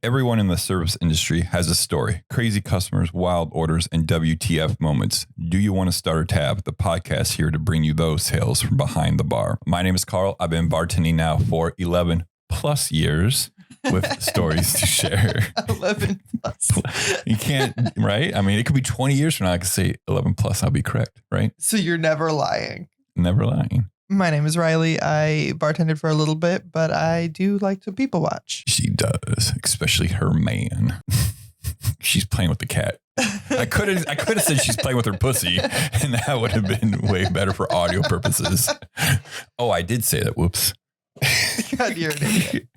Everyone in the service industry has a story, crazy customers, wild orders, and WTF moments. Do you want to start a tab? The podcast here to bring you those tales from behind the bar. My name is Carl. I've been bartending now for 11 plus years with stories to share. 11 plus. You can't, right? I mean, it could be 20 years from now. I could say 11 plus. I'll be correct, right? So you're never lying. Never lying. My name is Riley. I bartended for a little bit, but I do like to people watch. She does, especially her man. She's playing with the cat. I could have said she's playing with her pussy, and that would have been way better for audio purposes. Oh, I did say that. Whoops. God, you're an idiot.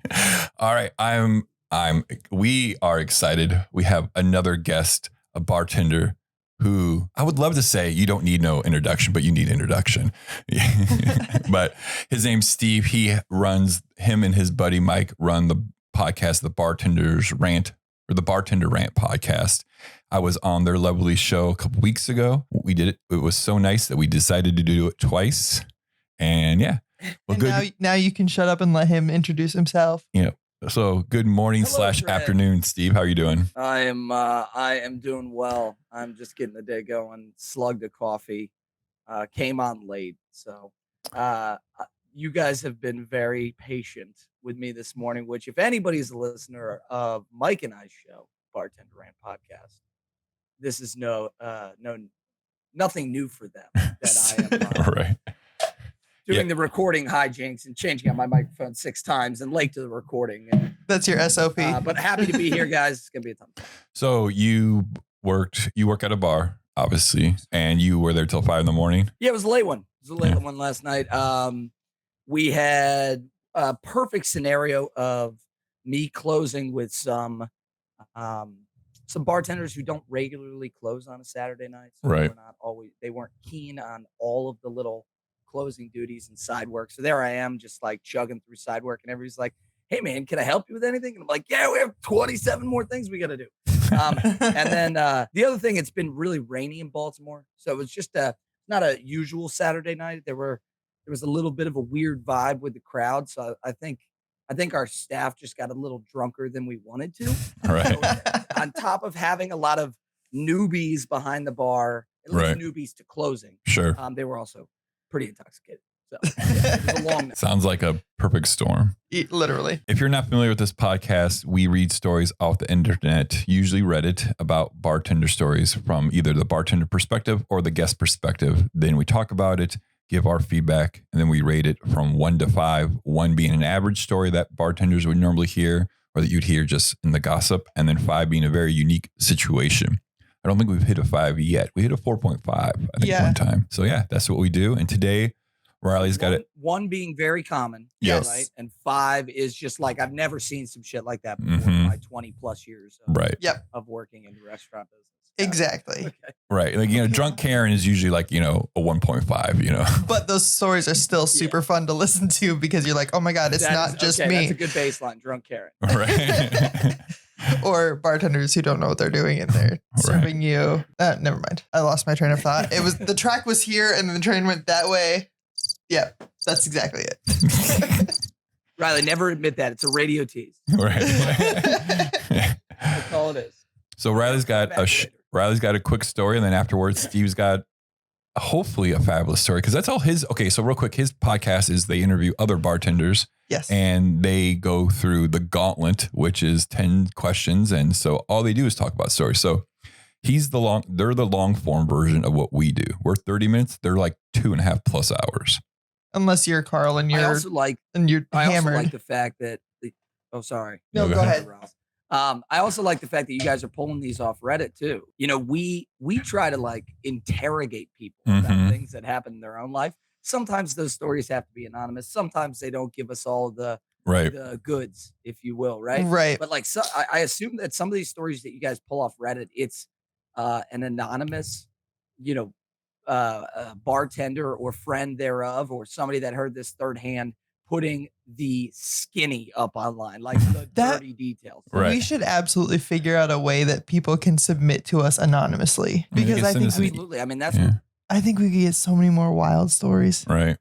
All right, we are excited. We have another guest, a bartender who I would love to say you don't need no introduction, but you need introduction. But his name's Steve. Him and his buddy Mike run the podcast, the Bartender Rant Podcast. I was on their lovely show a couple weeks ago. We did it. It was so nice that we decided to do it twice. And yeah. Well, good. Now you can shut up and let him introduce himself. Yeah. So good morning / afternoon, Steve. How are you doing? I am doing well. I'm just getting the day going. Slugged a coffee. Came on late. So you guys have been very patient with me this morning, which if anybody's a listener of Mike and I's show, Bartender Rant Podcast, this is nothing new for them that I am right. doing the recording hijinks and changing out my microphone 6 times and late to the recording. And, that's your SOP. But happy to be here, guys. It's going to be a ton of fun. So you work at a bar, obviously, and you were there till 5 a.m. Yeah, it was a late one. It was a late one last night. We had a perfect scenario of me closing with some bartenders who don't regularly close on a Saturday night. So right. They weren't keen on all of the little closing duties and side work. So there I am just like chugging through side work and everybody's like, hey man, can I help you with anything? And I'm like, yeah, we have 27 more things we got to do. And then the other thing, it's been really rainy in Baltimore. So it was just not a usual Saturday night. There was a little bit of a weird vibe with the crowd. So I think our staff just got a little drunker than we wanted to. Right. So on top of having a lot of newbies behind the bar, at least newbies to closing. Sure. They were also pretty intoxicated. So it was a long night. Sounds like a perfect storm. Literally. If you're not familiar with this podcast, we read stories off the internet, usually Reddit, about bartender stories from either the bartender perspective or the guest perspective. Then we talk about it, give our feedback, and then we rate it from 1 to 5, 1 being an average story that bartenders would normally hear or that you'd hear just in the gossip, and then 5 being a very unique situation. I don't think we've hit a 5 yet. We hit a 4.5, I think, one time. So yeah, that's what we do. And today, Riley's got it. 1 being very common. Yes. Right. And 5 is just like, I've never seen some shit like that before in my 20 plus years of working in the restaurant business. Exactly. Okay. Right. Like, drunk Karen is usually like, a 1.5, But those stories are still super fun to listen to because you're like, oh my God, it's not just me. That's a good baseline, drunk Karen. Right. Or bartenders who don't know what they're doing and they're serving you. Never mind. I lost my train of thought. The track was here and then the train went that way. Yeah, that's exactly it. Riley, never admit that. It's a radio tease. Right. That's all it is. So Riley's got a quick story, and then afterwards, Steve's got hopefully a fabulous story because that's all his. Okay, so real quick, his podcast is they interview other bartenders. Yes. And they go through the gauntlet, which is 10 questions, and so all they do is talk about stories. So they're the long form version of what we do. We're 30 minutes. They're like 2.5 plus hours. Unless you're Carl and you're hammered. I also like the fact that sorry. No, go ahead. I also like the fact that you guys are pulling these off Reddit too. We try to like interrogate people about things that happen in their own life. Sometimes those stories have to be anonymous. Sometimes they don't give us all the goods, if you will, right? Right. But like, so I assume that some of these stories that you guys pull off Reddit, it's an anonymous, bartender or friend thereof, or somebody that heard this third hand putting the skinny up online, like the dirty details. Right. We should absolutely figure out a way that people can submit to us anonymously because I think absolutely. I mean, I think we could get so many more wild stories. Right.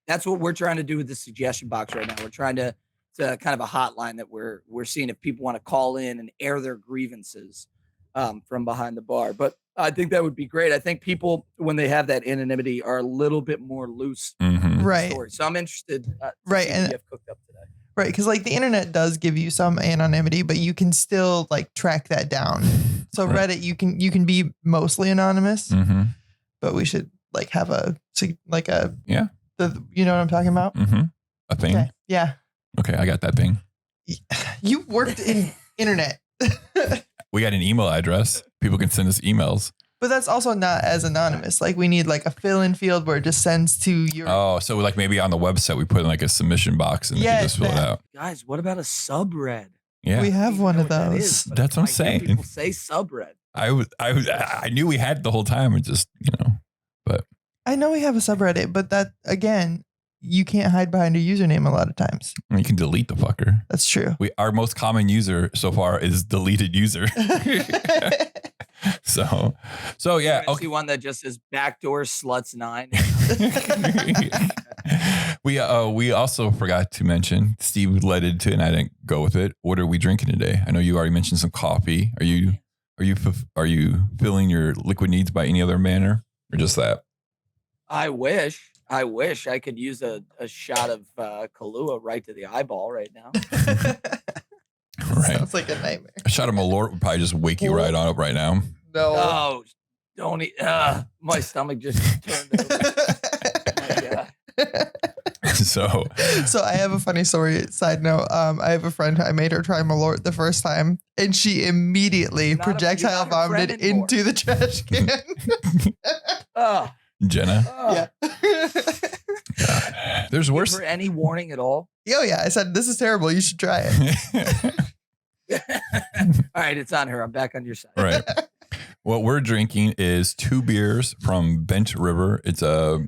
That's what we're trying to do with the suggestion box right now. We're trying to kind of a hotline that we're seeing if people want to call in and air their grievances from behind the bar. But I think that would be great. I think people, when they have that anonymity, are a little bit more loose. Mhm. Right. Story. So I'm interested. To Right, see and- what you have cooked up today. Right, because like the internet does give you some anonymity, but you can still like track that down. So Right. Reddit, you can be mostly anonymous, Mhm. but we should like have Yeah. you know what I'm talking about? Mhm. A thing. Okay, yeah. Okay, I got that thing. You worked in internet, We got an email address. People can send us emails. but that's also not as anonymous. Like we need like a fill-in field where it just sends to your. Oh, so like maybe on the website we put in like a submission box and you Yeah, can just fill it that. out. Guys, what about a subred? Yeah. We I don't have even one know of what that those. is, but That's what I'm I hear saying. People say subred. I knew we had it the whole time. It just, I know we have a subreddit, but that again, you can't hide behind a username a lot of times. you can delete the fucker. That's true. Our most common user so far is deleted user. So yeah. I see one that just says backdoor sluts 9. We also forgot to mention, Steve led into it and I didn't go with it. What are we drinking today? I know you already mentioned some coffee. Are you filling your liquid needs by any other manner or just that? I wish I could use a shot of Kahlua right to the eyeball right now. Right. Sounds like a nightmare. A shot of Malort would probably just wake you right on up right now. No. Oh, don't eat. My stomach just turned over. Oh my God. So So I have a funny story. Side note. I have a friend. I made her try Malort the first time, and she immediately You're not projectile a friend vomited anymore. into the trash can. Oh, Jenna, Yeah. God, there's worse. For any warning at all? Oh yeah. I said this is terrible. You should try it. All right, it's on her. I'm back on your side. Right. What we're drinking is 2 beers from Bent River. It's a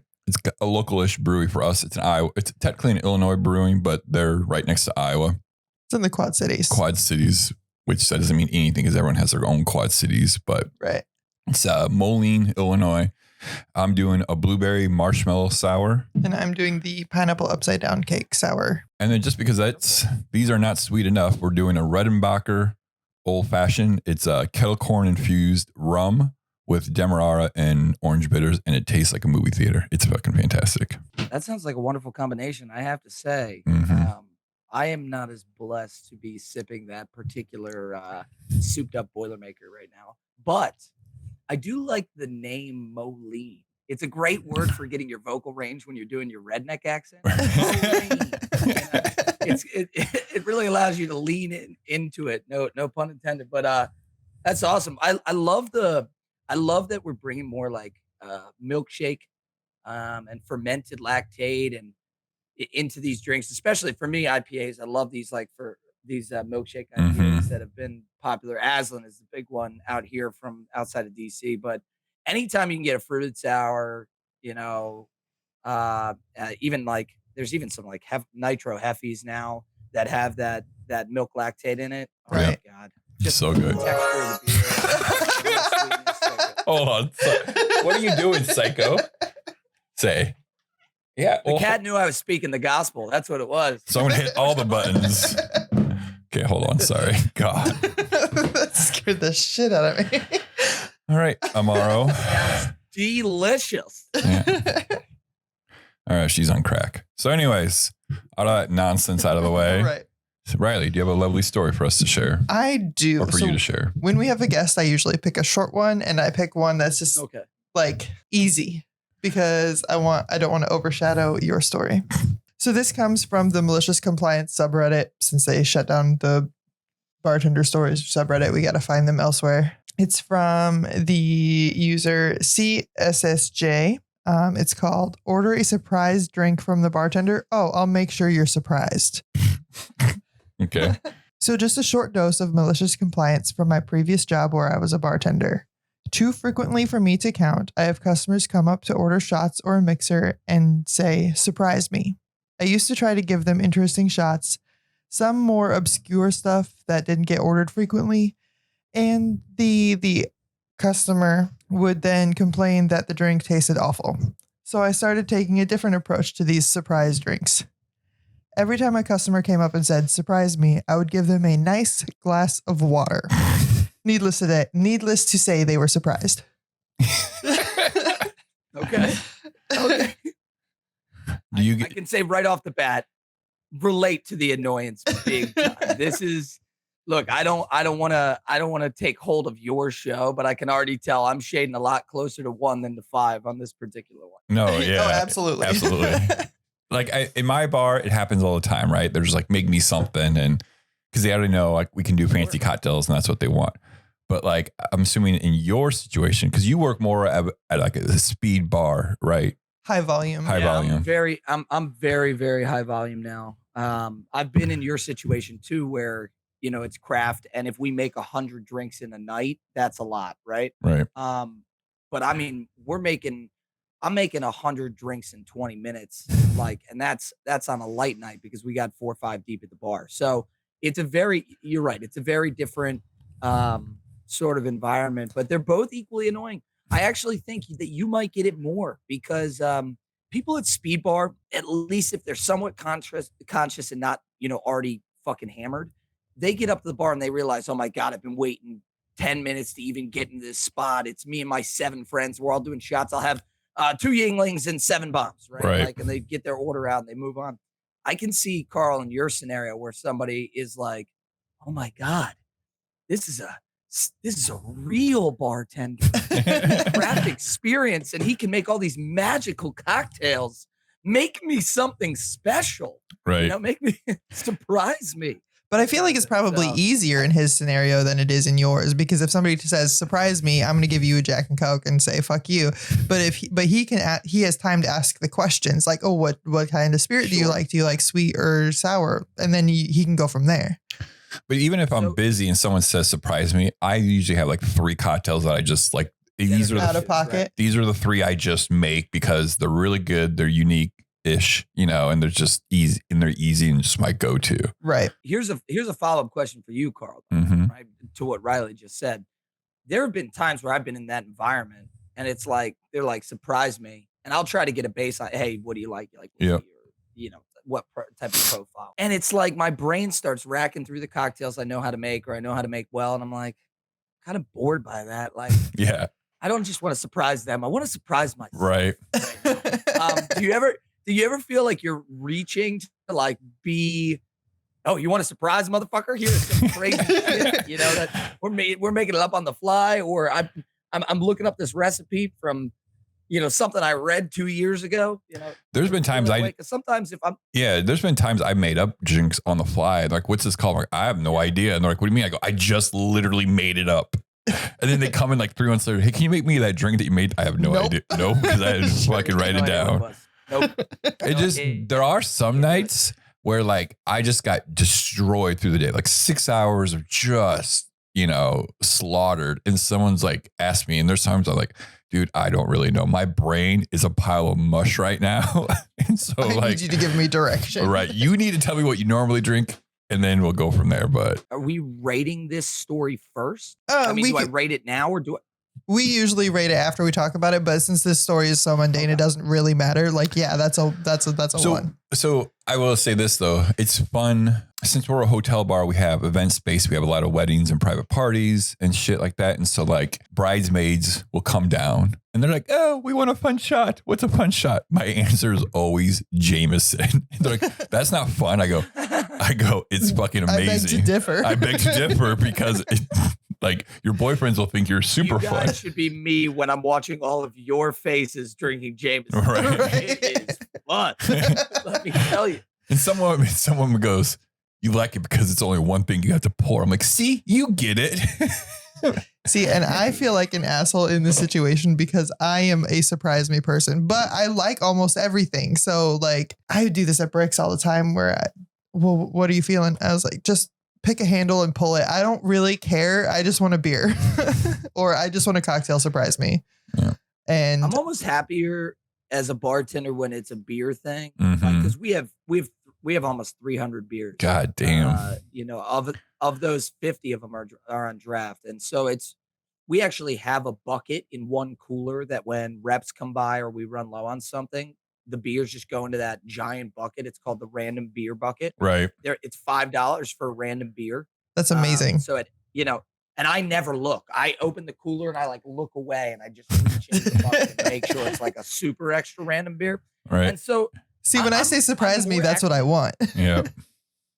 localish brewery for us. It's an Iowa. It's technically an Illinois brewing, but they're right next to Iowa. It's in the Quad Cities. Quad Cities, which that doesn't mean anything because everyone has their own Quad Cities, but Right. it's Moline, Illinois. I'm doing a blueberry marshmallow sour. And I'm doing the pineapple upside down cake sour. And then just because these are not sweet enough, we're doing a Redenbacher old fashioned. It's a kettle corn infused rum with Demerara and orange bitters, and it tastes like a movie theater. It's fucking fantastic. That sounds like a wonderful combination. I have to say, Mhm. I am not as blessed to be sipping that particular souped up Boilermaker right now, but I do like the name Moline. It's a great word for getting your vocal range when you're doing your redneck accent. Moline. It really allows you to lean into it. No pun intended. But that's awesome. I love that we're bringing more like milkshake and fermented lactate and into these drinks, especially for me IPAs. I love these for these milkshake IPAs that have been popular. Aslan is the big one out here from outside of DC. But anytime you can get a fruited sour, even there's even some nitro heffies now that have that milk lactate in it. Oh Right. my God. So good. The texture of the beer. Sweetness, so good. Hold on. What are you doing, psycho? Say. Yeah. The cat knew I was speaking the gospel. That's what it was. Someone hit all the buttons. Okay, hold on. Sorry. God. That scared the shit out of me. All right, Amaro. Delicious. Yeah. All right, she's on crack. So anyways, all that nonsense out of the way. Right. Riley, do you have a lovely story for us to share? I do. Or for you to share? When we have a guest, I usually pick a short one, and I pick one that's just Okay. easy because I don't want to overshadow your story. So this comes from the malicious compliance subreddit. Since they shut down the bartender stories subreddit, we got to find them elsewhere. It's from the user CSSJ. It's called "Order a surprise drink from the bartender. Oh, I'll make sure you're surprised." Okay. So just a short dose of malicious compliance from my previous job where I was a bartender. Too frequently for me to count, I have customers come up to order shots or a mixer and say, "Surprise me." I used to try to give them interesting shots, some more obscure stuff that didn't get ordered frequently, and the customer would then complain that the drink tasted awful. So I started taking a different approach to these surprise drinks. Every time a customer came up and said, surprise me, I would give them a nice glass of water. Needless to say, they were surprised. Okay. Okay. I can say right off the bat, relate to the annoyance big time. This is, look, I don't want to take hold of your show, but I can already tell I'm shading a lot closer to 1 than to 5 on this particular one. No, yeah, Oh, absolutely. Like in my bar, it happens all the time, right? They're just like, make me something, and because they already know like we can do fancy cocktails and that's what they want. But like, I'm assuming in your situation, because you work more at like a speed bar, right? High volume. Volume. I'm very, very high volume now. I've been in your situation too, where, you know, it's craft. And if we make 100 drinks in a night, that's a lot. Right. Right. But I mean, I'm making 100 drinks in 20 minutes. Like, and that's on a light night because we got 4 or 5 deep at the bar. So you're right. It's a very different, sort of environment, but they're both equally annoying. I actually think that you might get it more because people at speed bar, at least if they're somewhat conscious and not, you know, already fucking hammered, they get up to the bar and they realize, oh my God, I've been waiting 10 minutes to even get into this spot. It's me and my 7 friends. We're all doing shots. I'll have 2 Yinglings and 7 bombs, right? Like, and they get their order out and they move on. I can see, Carl, in your scenario where somebody is like, oh my God, this is a real bartender, craft experience, and he can make all these magical cocktails. Make me something special, right? You know, make me surprise me. But I feel like it's probably easier in his scenario than it is in yours, because if somebody says, surprise me, I'm going to give you a Jack and Coke and say, fuck you. But he has time to ask the questions like, oh, what kind of spirit do you like? Do you like sweet or sour? And then he can go from there. But even if I'm busy and someone says, surprise me, I usually have like 3 cocktails that I just like. These are out of pocket. These are the 3 I just make because they're really good. They're unique-ish, you know, and they're just easy and just my go-to. Right. Here's a follow-up question for you, Carl, right, to what Riley just said. There have been times where I've been in that environment and it's like, they're like, surprise me. And I'll try to get a baseline. Hey, what do you like? You like, you know, what type of profile? And it's like my brain starts racking through the cocktails I know how to make or I know how to make well. And I'm like, kind of bored by that. Like, yeah, I don't just want to surprise them. I want to surprise myself. Right. Do you ever feel like you're reaching to like be, oh, you want to surprise motherfucker? Here's some crazy shit, you know, that we're making it up on the fly, or I'm looking up this recipe from, you know, something I read 2 years ago. You know, there's been times there's been times I made up drinks on the fly. Like, what's this called? I'm like, I have no idea. And they're like, what do you mean? I go, I just literally made it up. And then they come in like 3 months later. Hey, can you make me that drink that you made? I have no idea. No, because I just fucking write it down. Nope. There are some nights where like I just got destroyed through the day, like 6 hours of just, you know, slaughtered. And someone's like asked me, and there's times I'm like, dude, I don't really know. My brain is a pile of mush right now. And so I need you to give me direction. Right. You need to tell me what you normally drink and then we'll go from there. But are we rating this story first? I mean, do I rate it now or do I? We usually rate it after we talk about it, but since this story is so mundane, it doesn't really matter. Like, yeah, that's a 1. So I will say this though, it's fun. Since we're a hotel bar, we have event space. We have a lot of weddings and private parties and shit like that. And so like bridesmaids will come down and they're like, oh, we want a fun shot. What's a fun shot? My answer is always Jameson. They're like, that's not fun. I go, it's fucking amazing. I beg to differ because like your boyfriends will think you're super fun. You guys should be me when I'm watching all of your faces drinking Jameson. Right. It is fun. Let me tell you. And someone goes, you like it because it's only one thing you have to pour. I'm like, see, you get it. See, and I feel like an asshole in this situation because I am a surprise me person, but I like almost everything. So like I do this at Bricks all the time where what are you feeling? I was like, just pick a handle and pull it. I don't really care. I just want a beer or I just want a cocktail, surprise me. Yeah. And I'm almost happier as a bartender when it's a beer thing. Mm-hmm. Because we have almost 300 beers. God damn. You know, of those 50 of them are on draft. And so we actually have a bucket in one cooler that when reps come by or we run low on something, the beers just go into that giant bucket. It's called the random beer bucket. Right. It's $5 for a random beer. That's amazing. So and I never look. I open the cooler and I like look away and I just reach into the bucket and make sure it's like a super extra random beer. Right. And so See, when I say surprise me, that's what I want. Yeah.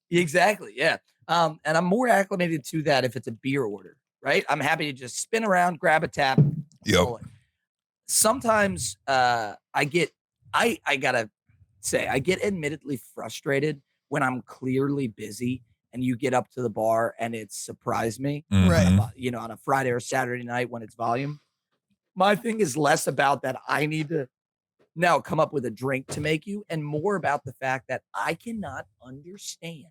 Exactly. Yeah. And I'm more acclimated to that if it's a beer order, right? I'm happy to just spin around, grab a tap. Yep. Sometimes I gotta say, I get admittedly frustrated when I'm clearly busy and you get up to the bar and it's surprised me. Right. On a Friday or Saturday night when it's volume. My thing is less about that I need to now come up with a drink to make you, and more about the fact that I cannot understand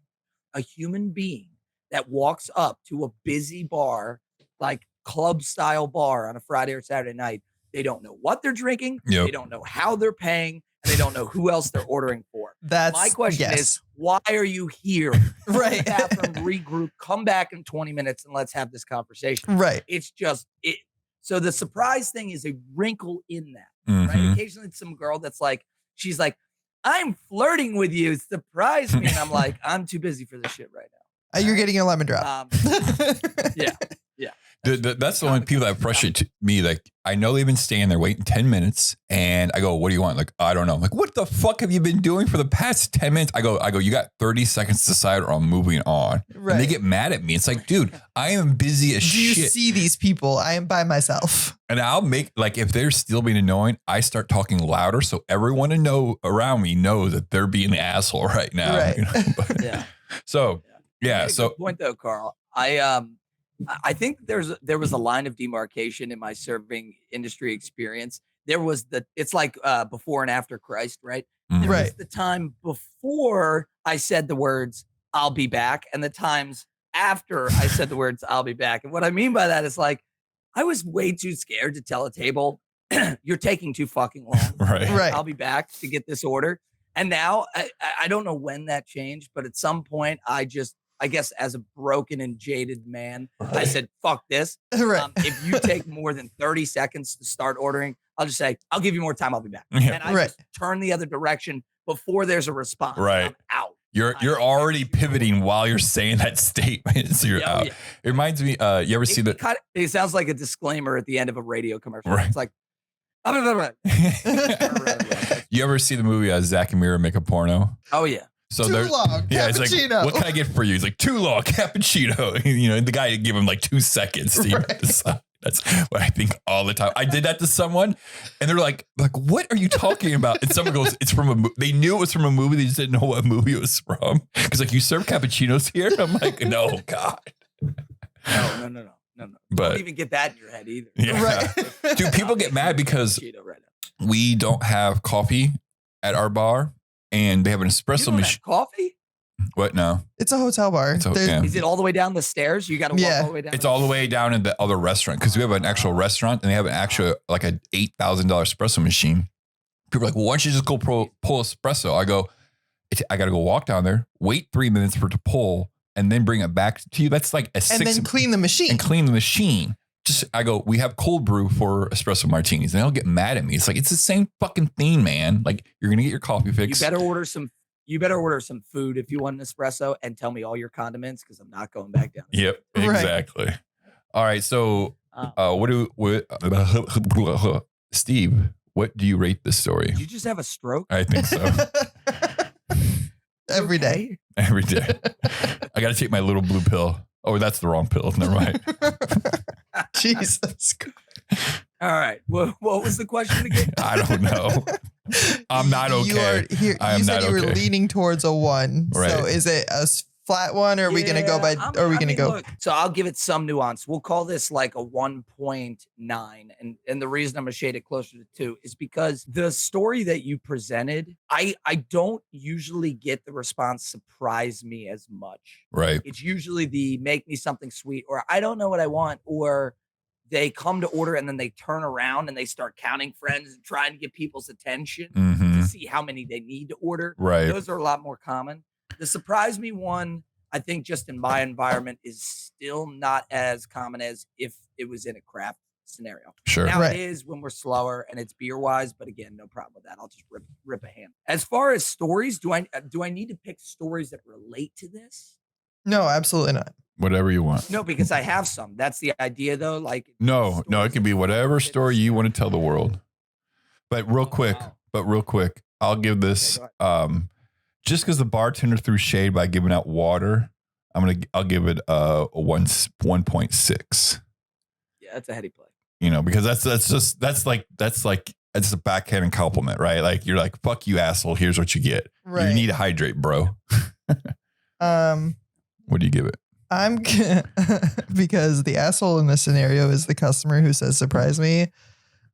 a human being that walks up to a busy bar, like club style bar on a Friday or Saturday night. They don't know what they're drinking. Yep. They don't know how they're paying. And they don't know who else they're ordering for. My question is, why are you here? Right. Bathroom, regroup, come back in 20 minutes and let's have this conversation. Right. It's just it. So the surprise thing is a wrinkle in that. Mm-hmm. Right. Occasionally it's some girl that's like, she's like, I'm flirting with you. Surprise me. And I'm like, I'm too busy for this shit right now. You're getting a lemon drop. Yeah. That's the only people that frustrate me. Like, I know they've been staying there waiting 10 minutes and I go, what do you want? Like, I don't know. I'm like, what the fuck have you been doing for the past 10 minutes? I go, you got 30 seconds to decide or I'm moving on. Right. And they get mad at me. It's like, dude, I am busy as shit. Do you see these people? I am by myself. And I'll make, like, if they're still being annoying, I start talking louder so everyone around me knows that they're being the asshole right now. Right. Yeah. So, yeah. So good point though, Carl. I think there was a line of demarcation in my serving industry experience. It's like before and after Christ, right? Mm-hmm. There was the time before I said the words, I'll be back, and the times after I said the words, I'll be back. And what I mean by that is like, I was way too scared to tell a table, you're taking too fucking long. Right. I'll be back to get this order. And now I don't know when that changed, but at some point I guess as a broken and jaded man, I said, fuck this. Right. If you take more than 30 seconds to start ordering, I'll just say, I'll give you more time. I'll be back. Yeah. And I just turn the other direction before there's a response. Right. I'm out. You're already pivoting while you're saying that statement. So you're out. Yeah. It reminds me, you ever see that? It sounds like a disclaimer at the end of a radio commercial. Right. It's like, you ever see the movie Zach and Mira Make a Porno? Oh, yeah. So too long. Yeah, it's like, what can I get for you? He's like, too long, cappuccino. The guy give him like 2 seconds to even decide. That's what I think all the time. I did that to someone and they're like, what are you talking about? And someone goes, it's from a movie. They knew it was from a movie. They just didn't know what movie it was from. Because like, you serve cappuccinos here? I'm like, no, God. No. But don't even get that in your head either. Yeah. Right. Dude, people get mad because we don't have coffee at our bar. And they have an espresso machine. Coffee? What? No. It's a hotel bar. Is it all the way down the stairs? You got to walk all the way down. It's all the way down in the other restaurant because we have an actual restaurant and they have an actual like an $8,000 espresso machine. People are like, well, why don't you just go pull espresso? I go, I got to go walk down there, wait 3 minutes for it to pull, and then bring it back to you. That's like and then clean the machine. I go, we have cold brew for espresso martinis. And they'll get mad at me. It's like, it's the same fucking thing, man. Like, you're going to get your coffee fix. You better order some food if you want an espresso and tell me all your condiments because I'm not going back down. Yep, exactly. Right. All right. So Steve, what do you rate this story? Did you just have a stroke? I think so. Every day. Every day. I got to take my little blue pill. Oh, that's the wrong pill. Never mind. Jesus. All right. What was the question again? I don't know. I'm not okay. You said you were leaning towards a 1. Right. So is it a flat 1 or are we going to go by, or are we going to go? Look, so I'll give it some nuance. We'll call this like a 1.9. And the reason I'm going to shade it closer to 2 is because the story that you presented, I don't usually get the response surprise me as much. Right. It's usually the make me something sweet or I don't know what I want or they come to order and then they turn around and they start counting friends and trying to get people's attention to see how many they need to order. Right. Those are a lot more common. The surprise me one, I think just in my environment is still not as common as if it was in a craft scenario. Sure. Now Right. it is when we're slower and it's beer wise, but again, no problem with that. I'll just rip a hand. As far as stories, do I need to pick stories that relate to this? No, absolutely not. Whatever you want. No, because I have some. That's the idea, though. Like No, it can be whatever story you want to tell the world. But real quick, I'll give this just because the bartender threw shade by giving out water. I'll give it a 1.6. Yeah, that's a heady play. You know, because that's like it's a backhanded compliment, right? Like you're like, fuck you, asshole. Here's what you get. Right. You need to hydrate, bro. What do you give it? Because the asshole in this scenario is the customer who says surprise me.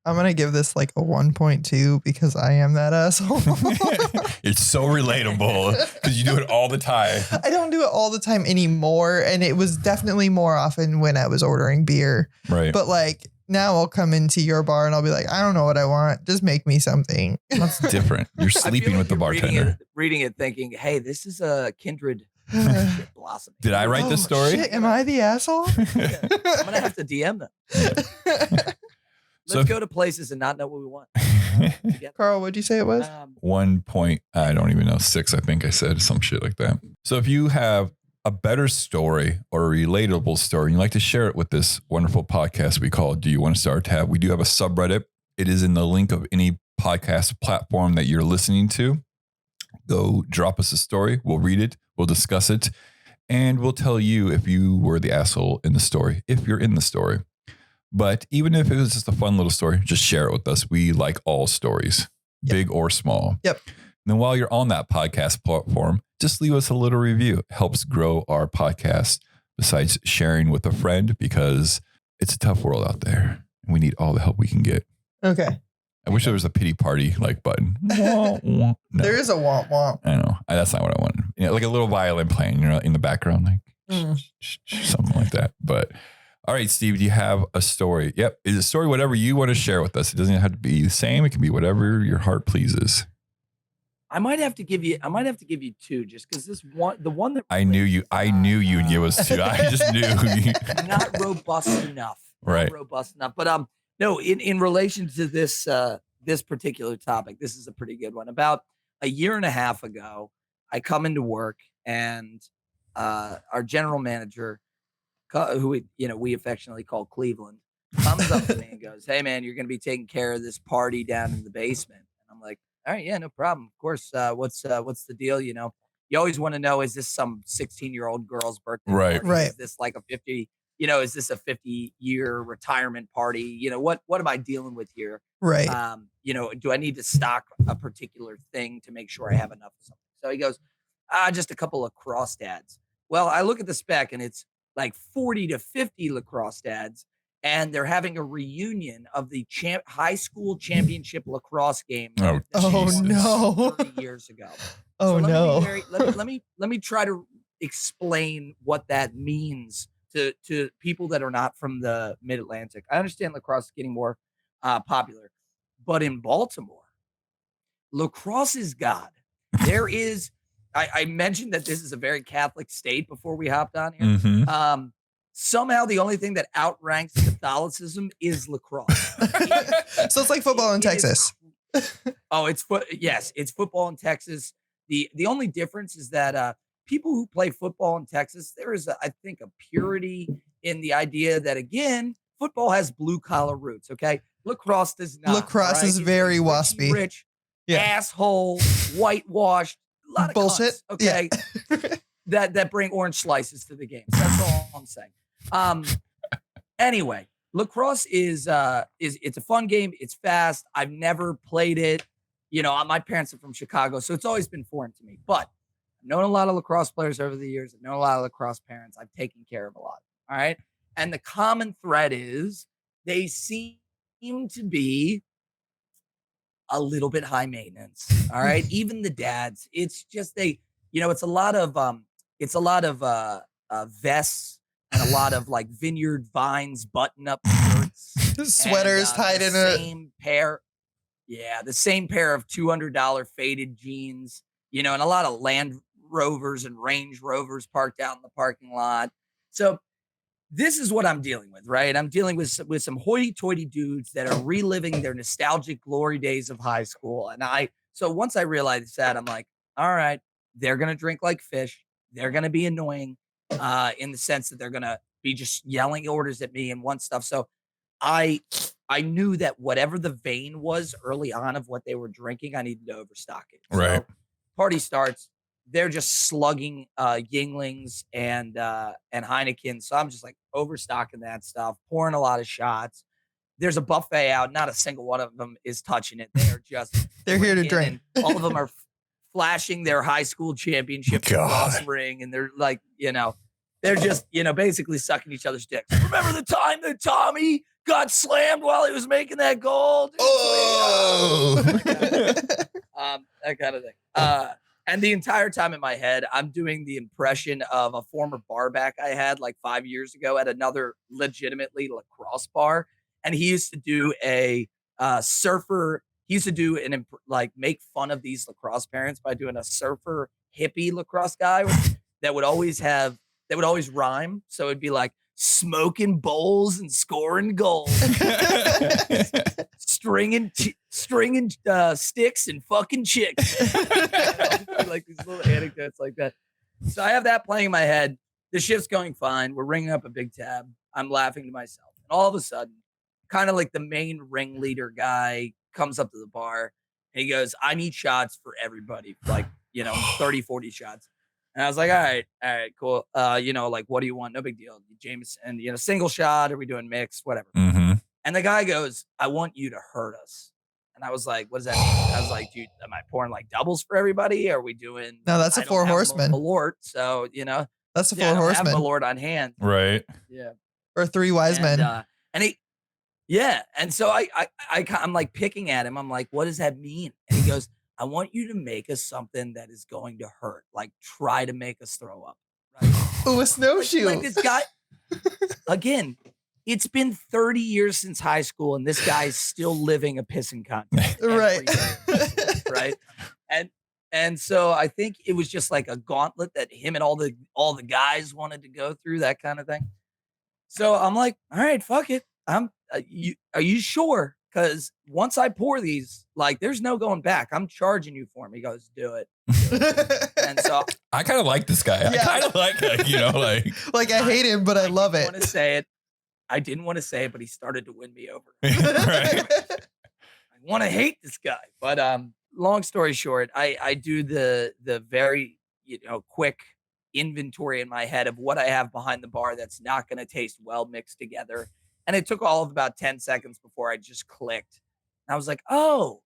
I'm going to give this like a 1.2 because I am that asshole. It's so relatable because you do it all the time. I don't do it all the time anymore. And it was definitely more often when I was ordering beer. Right. But like now I'll come into your bar and I'll be like, I don't know what I want. Just make me something. That's different. You're sleeping like with the you're bartender. reading it thinking, hey, this is a kindred blossom. Did I write this story? Shit, am I the asshole? I'm going to have to DM them. Let's go to places and not know what we want. Carl, what'd you say it was? 1 point, I don't even know, 6, I think I said some shit like that. So if you have a better story or a relatable story and you'd like to share it with this wonderful podcast we call Do You Want to Start a Tab? We do have a subreddit. It is in the link of any podcast platform that you're listening to. Go drop us a story. We'll read it. We'll discuss it. And we'll tell you if you were the asshole in the story, if you're in the story. But even if it was just a fun little story, just share it with us. We like all stories, big or small. Yep. And then while you're on that podcast platform, just leave us a little review. It helps grow our podcast besides sharing with a friend because it's a tough world out there. And we need all the help we can get. Okay. I wish there was a pity party like button. No. There is a womp womp. I know. That's not what I want. You know, like a little violin playing, you know, in the background, like something like that. But all right, Steve, do you have a story? Yep. Is a story whatever you want to share with us? It doesn't have to be the same. It can be whatever your heart pleases. I might have to give you two, just because the one that I knew you'd give us two. I just knew. Not robust enough. Right. Not robust enough. But no, in relation to this this particular topic, this is a pretty good one. About a year and a half ago, I come into work and our general manager, who we affectionately call Cleveland, comes up to me and goes, "Hey man, you're going to be taking care of this party down in the basement." And I'm like, "All right, yeah, no problem. Of course. What's the deal? You know, you always want to know, is this some 16-year-old girl's birthday? Right. Party? Right. Is this like a 50? Is this a 50-year retirement party? You know, what am I dealing with here? Right. Do I need to stock a particular thing to make sure I have enough of something?" So he goes, just a couple of lacrosse dads. Well, I look at the spec and it's like 40 to 50 lacrosse dads, and they're having a reunion of the high school championship lacrosse game. Oh, Jesus. No. 30 years ago. Oh, So no. let me try to explain what that means to people that are not from the Mid-Atlantic. I understand lacrosse is getting more popular, but in Baltimore, lacrosse is God. There is, I mentioned that this is a very Catholic state before we hopped on here. Mm-hmm. Somehow the only thing that outranks Catholicism is lacrosse. So it's like football in Texas. It's football in Texas. The only difference is that people who play football in Texas, there is I think a purity in the idea that, again, football has blue collar roots. Okay, lacrosse does not. Lacrosse is very waspy. Rich, asshole, whitewashed, a lot of bullshit. Cunts, okay, that bring orange slices to the games. That's all I'm saying. Anyway, lacrosse is it's a fun game. It's fast. I've never played it. My parents are from Chicago, so it's always been foreign to me. But I've known a lot of lacrosse players over the years. I've known a lot of lacrosse parents. I've taken care of a lot. All right. And the common thread is they seem to be a little bit high maintenance. All right. Even the dads, it's just it's a lot of vests and a lot of like Vineyard Vines button up shirts, Sweaters tied in a same pair. Yeah, the same pair of $200 faded jeans, and a lot of Land Rovers and Range Rovers parked out in the parking lot. So this is what I'm dealing with, right? I'm dealing with some hoity-toity dudes that are reliving their nostalgic glory days of high school. And so once I realized that, I'm like, all right, they're going to drink like fish. They're going to be annoying in the sense that they're going to be just yelling orders at me and want stuff. So I knew that whatever the vein was early on of what they were drinking, I needed to overstock it. Right. So party starts. They're just slugging Yinglings and Heineken. So I'm just like overstocking that stuff, pouring a lot of shots. There's a buffet out. Not a single one of them is touching it. They're here to drink. All of them are flashing their high school championship across the ring. And they're like, they're just, basically sucking each other's dicks. Remember the time that Tommy got slammed while he was making that goal? Oh! That kind of thing. And the entire time in my head, I'm doing the impression of a former bar back I had like 5 years ago at another legitimately lacrosse bar. And he used to do a surfer. He used to do make fun of these lacrosse parents by doing a surfer hippie lacrosse guy that would always rhyme. So it'd be like smoking bowls and scoring goals, stringing sticks and fucking chicks. Like these little anecdotes like that. So I have that playing in my head. The shift's going fine. We're ringing up a big tab. I'm laughing to myself. And all of a sudden, kind of like the main ringleader guy comes up to the bar and he goes, I need shots for everybody. Like, 30, 40 shots. And I was like, all right, cool. What do you want? No big deal. Jameson, single shot. Are we doing mixed? Whatever. Mm-hmm. And the guy goes, I want you to hurt us. And I was like, what does that mean? I was like, dude, am I pouring like doubles for everybody? Are we doing? No, that's a four horsemen. Malort. So, that's a four horsemen. I have Malort on hand. Right. Yeah. Or three wise men. And so I'm like picking at him. I'm like, what does that mean? And he goes, I want you to make us something that is going to hurt. Like try to make us throw up. Right? Oh, a snowshoe. Like this guy, again, it's been 30 years since high school and this guy's still living a pissing contest. Right. Right. And so I think it was just like a gauntlet that him and all the guys wanted to go through, that kind of thing. So I'm like, all right, fuck it. Are you sure? Because once I pour these, like, there's no going back. I'm charging you for them. He goes, do it. And so I kind of like this guy. Yeah. I kind of like, like I hate him, but I love it. I didn't want to say it, but he started to win me over. Right. I want to hate this guy, but long story short, I do the very quick inventory in my head of what I have behind the bar that's not going to taste well mixed together. And it took all of about 10 seconds before I just clicked. And I was like, oh,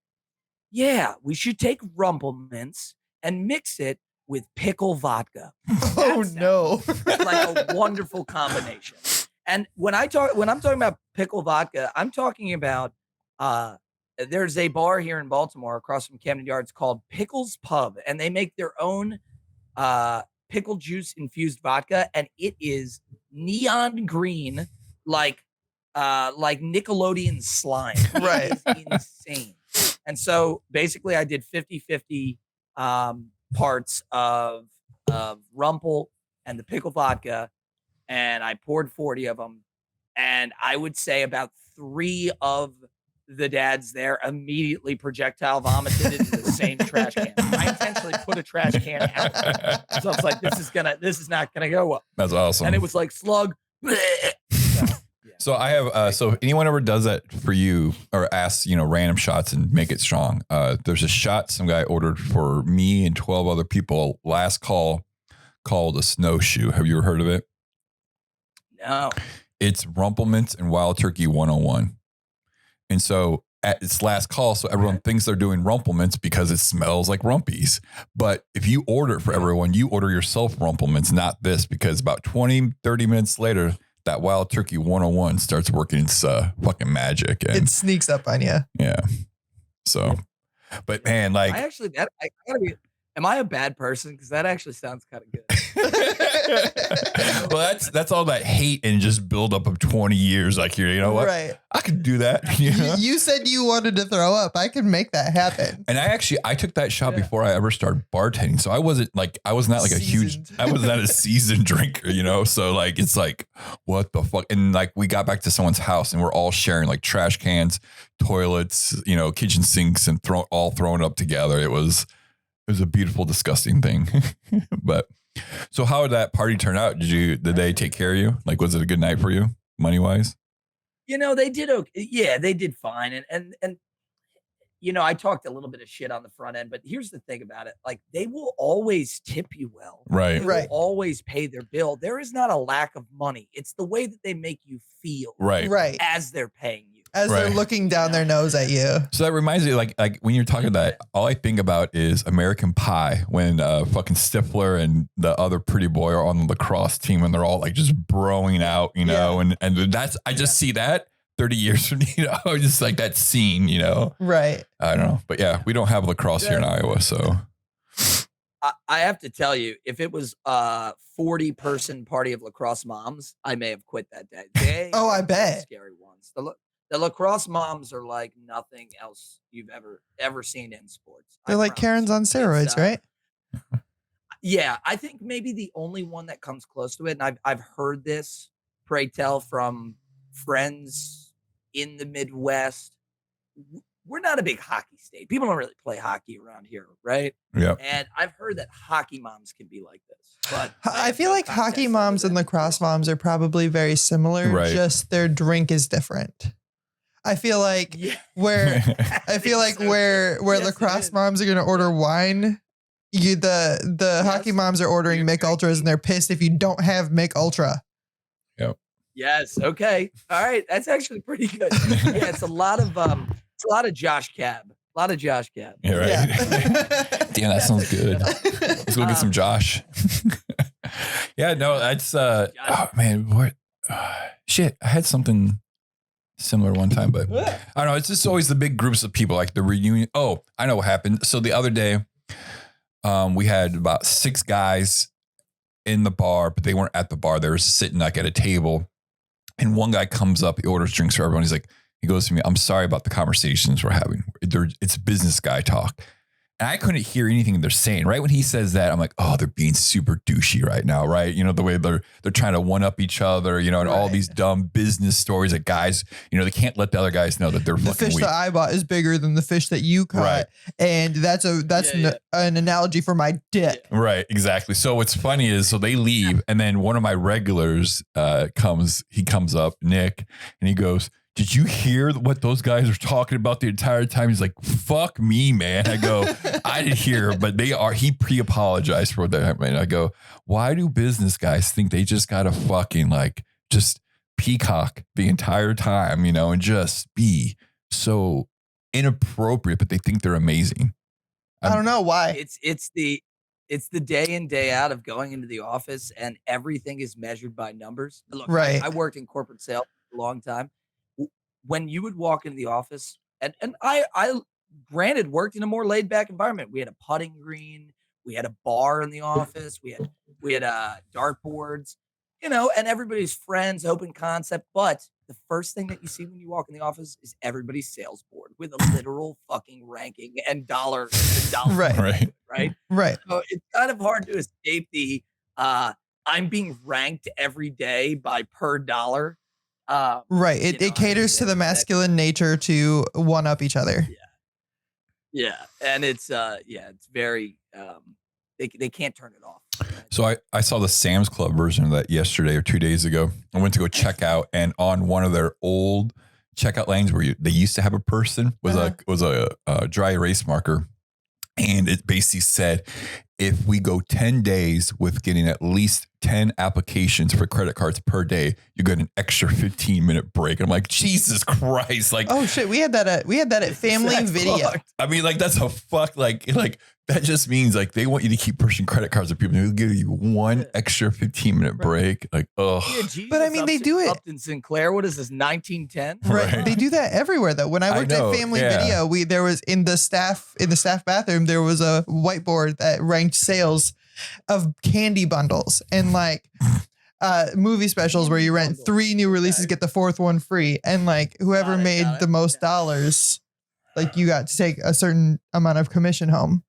yeah, we should take Rumple Mints and mix it with pickle vodka. Oh, no. Like a wonderful combination. And when I'm talking about pickle vodka, I'm talking about there's a bar here in Baltimore across from Camden Yards called Pickles Pub, and they make their own pickle juice infused vodka, and it is neon green, like Nickelodeon slime. Right. It's insane. And so basically I did 50-50 parts of Rumple and the pickle vodka, and I poured 40 of them. And I would say about 3 of the dads there immediately projectile vomited into the same trash can. I intentionally put a trash can out. So I was like, this is not gonna go well. That's awesome. And it was like slug. So I have, so if anyone ever does that for you or asks, random shots and make it strong, there's a shot some guy ordered for me and 12 other people last call called a snowshoe. Have you ever heard of it? No. It's Rumple Mints and Wild Turkey 101. And so at its last call, so everyone thinks they're doing Rumple Mints because it smells like Rumpies. But if you order it for everyone, you order yourself Rumple Mints, not this, because about 20, 30 minutes later, that Wild Turkey 101 starts working its fucking magic. And it sneaks up on you. Yeah. So, but man, like, I gotta be, Am I a bad person? Because that actually sounds kind of good. Well, that's all that hate and just build up of 20 years. Like, you know what? Right. I could do that. You know? You said you wanted to throw up. I can make that happen. And I took that shot before I ever started bartending. So I was not like I was not a seasoned drinker, you know? So like, it's like, what the fuck? And like, we got back to someone's house and we're all sharing like trash cans, toilets, you know, kitchen sinks and all thrown up together. It was a beautiful, disgusting thing. But so how did that party turn out? Did they take care of you? Like, was it a good night for you money wise? You know, they did okay. Yeah, they did fine. And you know, I talked a little bit of shit on the front end, but here's the thing about it. Like, they will always tip you well. Right. They will always pay their bill. There is not a lack of money. It's the way that they make you feel. Right. As they're paying you. As they're looking down their nose at you. So that reminds me, like when you're talking that, all I think about is American Pie when fucking Stifler and the other pretty boy are on the lacrosse team and they're all like just broing out, you know, and that's, I just see that 30 years from, you know, just like that scene, you know. Right. I don't know. But yeah, we don't have lacrosse here in Iowa, so. I have to tell you, if it was a 40-person party of lacrosse moms, I may have quit that day. They I bet. Scary ones. The lacrosse moms are like nothing else you've ever seen in sports. They're like Karens on steroids, right? Yeah, I think maybe the only one that comes close to it, and I've heard this, pray tell, from friends in the Midwest. We're not a big hockey state. People don't really play hockey around here, right? Yeah. And I've heard that hockey moms can be like this. But I feel like hockey moms and lacrosse moms are probably very similar. Right. Just their drink is different. I feel like where lacrosse moms are going to order wine, the hockey moms are ordering Mick Ultras and they're pissed if you don't have Mick Ultra. Yep. Yes. Okay. All right. That's actually pretty good. Yeah. It's a lot of Josh Cab. A lot of Josh Cab. Yeah. Right. Yeah. Damn, that sounds good. Let's go get some Josh. Yeah. No, that's oh man, what? Shit. I had something similar one time, but I don't know. It's just always the big groups of people, like the reunion. Oh, I know what happened. So the other day, we had about 6 guys in the bar, but they weren't at the bar. They were sitting like at a table, and one guy comes up, he orders drinks for everyone. He goes to me, "I'm sorry about the conversations we're having. It's business guy talk." And I couldn't hear anything they're saying. Right when he says that, I'm like, oh, they're being super douchey right now, right? You know, the way they're trying to one up each other, you know, and all these dumb business stories that guys, you know, they can't let the other guys know that they're fucking fish weak. that I bought is bigger than the fish that you caught. Right. And that's an analogy for my dick. Right, exactly. So what's funny is, so they leave, and then one of my regulars comes up, Nick, and he goes, "Did you hear what those guys are talking about the entire time?" He's like, "Fuck me, man." I go, "I didn't hear, but he pre-apologized for that." And I go, "Why do business guys think they just gotta fucking like just peacock the entire time, you know, and just be so inappropriate, but they think they're amazing?" I don't know why. It's the day in, day out of going into the office, and everything is measured by numbers. Look, right. I worked in corporate sales for a long time. When you would walk into the office, and I granted worked in a more laid back environment. We had a putting green, we had a bar in the office, we had dartboards, you know, and everybody's friends, open concept. But the first thing that you see when you walk in the office is everybody's sales board with a literal fucking ranking and dollar. Right. So it's kind of hard to escape the I'm being ranked every day by per dollar. Right. It caters to the masculine nature to one up each other. Yeah. And it's very, they can't turn it off. So I saw the Sam's Club version of that yesterday or 2 days ago. I went to go check out, and on one of their old checkout lanes where they used to have a person was a dry erase marker. And it basically said, if we go 10 days with getting at least 10 applications for credit cards per day, you get an extra 15-minute break. And I'm like, Jesus Christ. Like, oh shit, we had that at Family Video. Fucked. I mean, like, that's a fuck, like That just means like they want you to keep pushing credit cards with people. They'll give you one extra 15-minute break. Like, oh, Yeah, Jesus, But I mean, they do it. Upton Sinclair. What is this? 1910. Right. They do that everywhere though. When I worked know, at Family yeah. Video, there was in the staff bathroom, there was a whiteboard that ranked sales of candy bundles and like movie specials where you rent 3 new releases, get the 4th one free. And like whoever made the most dollars, like you got to take a certain amount of commission home.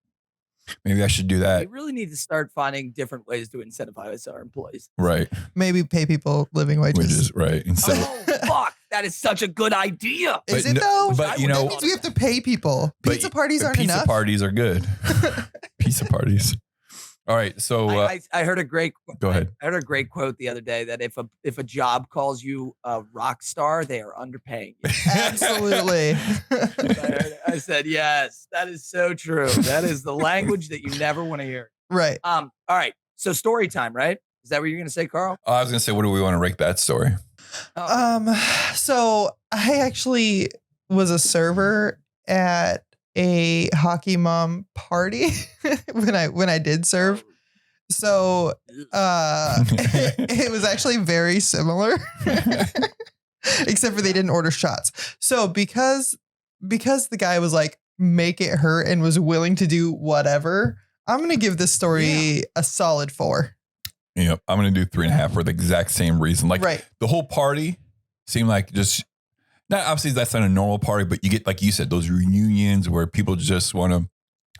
maybe I should do that. We really need to start finding different ways to incentivize our employees. Right. Maybe pay people living wages. Which is right. Instead of, Oh, fuck. That is such a good idea. Is But it though? but, you know- that means we have to pay people. but Pizza parties aren't pizza enough. parties are good. Pizza parties. All right. So I heard a great. go ahead. I heard a great quote the other day that if a job calls you a rock star, they are underpaying you. Absolutely. I said yes. That is so true. That is the language that you never want to hear. Right. All right. So story time, right? Is that what you're gonna say, Carl? I was going to say, what do we want to rank that story? So I actually was a server at a hockey mom party when I did serve. So it was actually very similar. Except for they didn't order shots. So because the guy was like, make it hurt and was willing to do whatever, I'm going to give this story a solid 4. You know, I'm going to do 3.5 for the exact same reason. Like Right. the whole party seemed like just, not obviously that's not a normal party, but you get, like you said, those reunions where people just want to,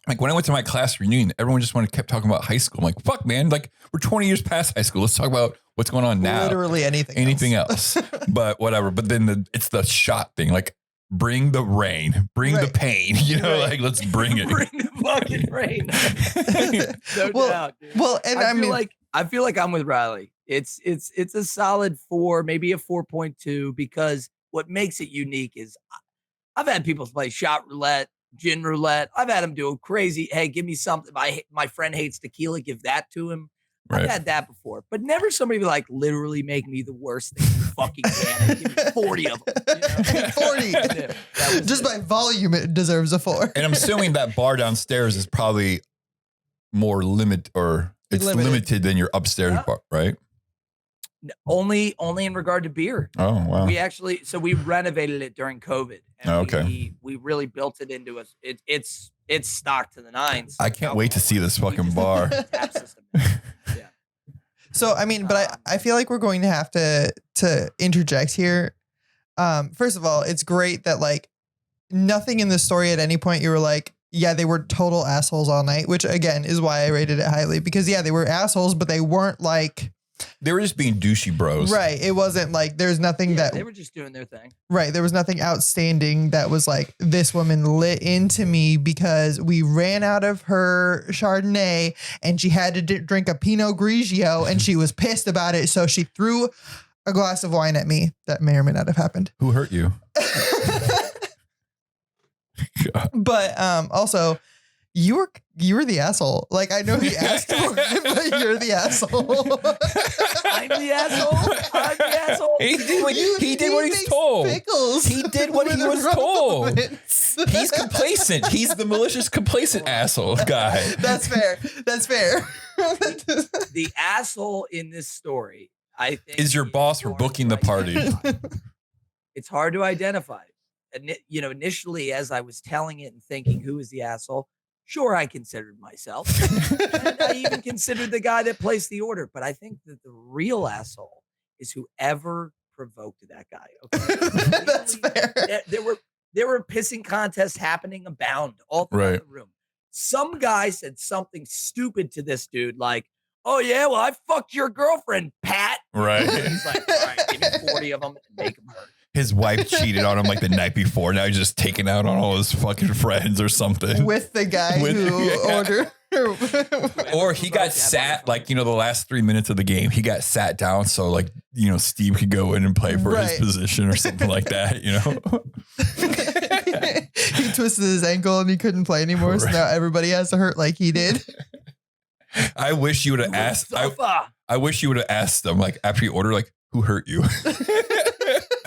like when I went to my class reunion, everyone just kept talking about high school. I'm like, fuck man, like we're 20 years past high school. Let's talk about what's going on now. Literally anything else. But whatever. But then it's the shot thing. Like bring the rain, bring the pain, you know, like let's bring it. Bring the fucking rain. No doubt. Dude. Well, and I feel like I'm with Riley. It's a solid 4, maybe a 4.2, because what makes it unique is I've had people play shot roulette, gin roulette. I've had them do a crazy, hey, give me something. My friend hates tequila, give that to him. Right. I've had that before, but never somebody be like, literally make me the worst thing you fucking can. And give me 40 of them. You know? 40. Just by volume, it deserves a 4. And I'm assuming that bar downstairs is probably more limited than your upstairs bar, right? Only in regard to beer. Oh, wow. We renovated it during COVID. And Okay. We really built it into it's stocked to the nines. I can't wait to see this fucking bar. Tap system. Yeah. So, I mean, but I feel like we're going to have to interject here. First of all, it's great that like nothing in the story at any point you were like, yeah, they were total assholes all night, which again is why I rated it highly, because yeah, they were assholes, but they weren't like, They were just being douchey bros. right. It wasn't like there's nothing that they were just doing their thing. Right. There was nothing outstanding that was like, this woman lit into me because we ran out of her Chardonnay and she had to drink a Pinot Grigio and she was pissed about it. So she threw a glass of wine at me. That may or may not have happened. Who hurt you? God. But also, you were the asshole. Like, I know he asked for it, but you're the asshole. I'm the asshole. I'm the asshole. He did what he was told. Pickles. He did what he was told. He's complacent. He's the malicious, complacent asshole guy. That's fair. That's fair. The asshole in this story, I think, Is your boss for booking the party? It's hard to identify. And you know, initially, as I was telling it and thinking, who is the asshole? Sure, I considered myself. And I even considered the guy that placed the order. But I think that the real asshole is whoever provoked that guy. Okay? That's fair. There were pissing contests happening abound all throughout the room. Some guy said something stupid to this dude, like, "Oh yeah, well I fucked your girlfriend, Pat." Right. He's like, "All right, give me 40 of them and make them hurt." His wife cheated on him like the night before. Now he's just taking out on all his fucking friends or something. With the guy who ordered. Or he got sat, like, you know, the last 3 minutes of the game, he got sat down so, like, you know, Steve could go in and play for his position or something like that, you know? He twisted his ankle and he couldn't play anymore. So now everybody has to hurt like he did. I wish you would have asked. I wish you would have asked them, like, after you order, like, who hurt you?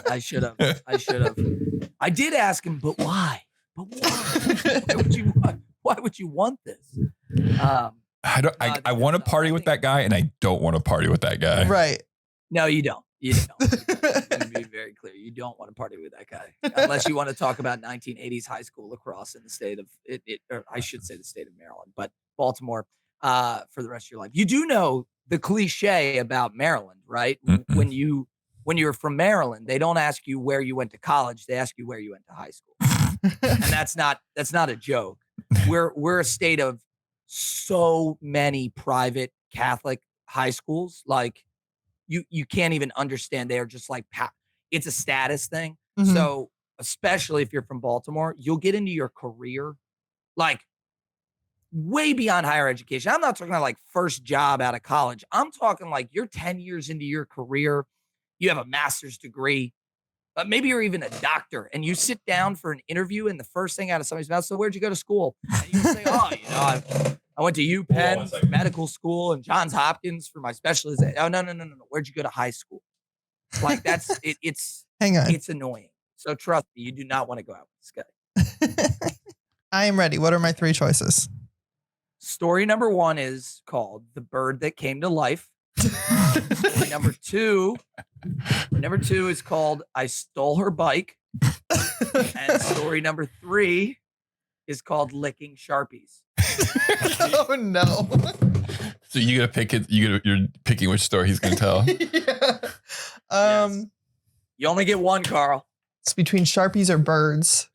I should have. I did ask him, but why? But why? why would you want this? I want to party with that guy, and I don't want to party with that guy. Right. No, you don't. You don't. Let me be very clear. You don't want to party with that guy unless you want to talk about 1980s high school lacrosse in the state of or I should say the state of Maryland, but Baltimore for the rest of your life. You do know the cliche about Maryland, right? Mm-mm. When you're from Maryland, they don't ask you where you went to college. They ask you where you went to high school. And that's not a joke. We're a state of so many private Catholic high schools. Like you can't even understand. They're just like, it's a status thing. Mhm. So especially if you're from Baltimore, you'll get into your career like way beyond higher education. I'm not talking about like first job out of college. I'm talking like you're 10 years into your career. You have a master's degree. Maybe you're even a doctor, and you sit down for an interview, and the first thing out of somebody's mouth, so where'd you go to school? And you say, I went to UPenn for medical school and Johns Hopkins for my specialization. Oh, no. Where'd you go to high school? Like that's it. Hang on. It's annoying. So trust me, you do not want to go out with this guy. I am ready. What are my 3 choices? Story number 1 is called The Bird That Came to Life. Story number 2 is called I Stole Her Bike. And story number 3 is called Licking Sharpies. Oh no. So you gotta pick it. You're picking which story he's gonna tell. Yeah. Yes. You only get one, Carl. It's between Sharpies or birds.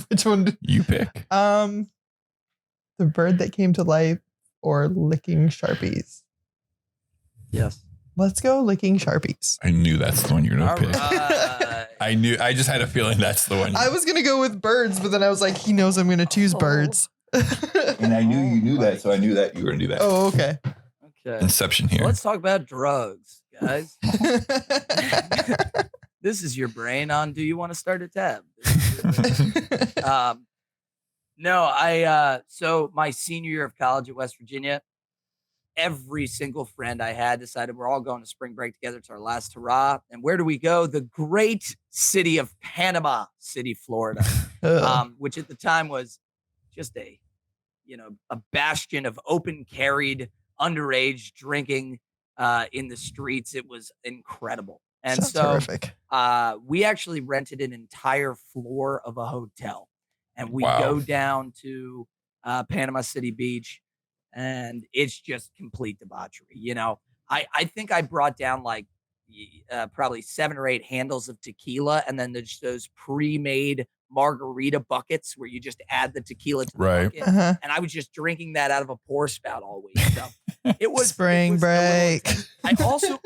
Which one? You pick. The bird that came to life or licking Sharpies. Yes. Let's go licking Sharpies. I knew that's the one you're gonna pick. Right. I just had a feeling that's the one. I was gonna go with birds, but then I was like, he knows I'm gonna choose birds. And I knew you knew that, so I knew that you were gonna do that. Oh, okay. Okay. Inception So here. let's talk about drugs, guys. This is your brain on Do You Want to Start a Tab? So my senior year of college at West Virginia, every single friend I had decided we're all going to spring break together. It's our last hurrah. And where do we go? The great city of Panama City, Florida, which at the time was just a bastion of open carried underage drinking in the streets. It was incredible. And Sounds so terrific. we actually rented an entire floor of a hotel, and we Wow. go down to Panama City Beach, and it's just complete debauchery. I think I brought down like probably 7 or 8 handles of tequila, and then there's those pre-made margarita buckets where you just add the tequila to the Right. bucket. Uh-huh. And I was just drinking that out of a pour spout all week. So it was Spring it was a little break. intense.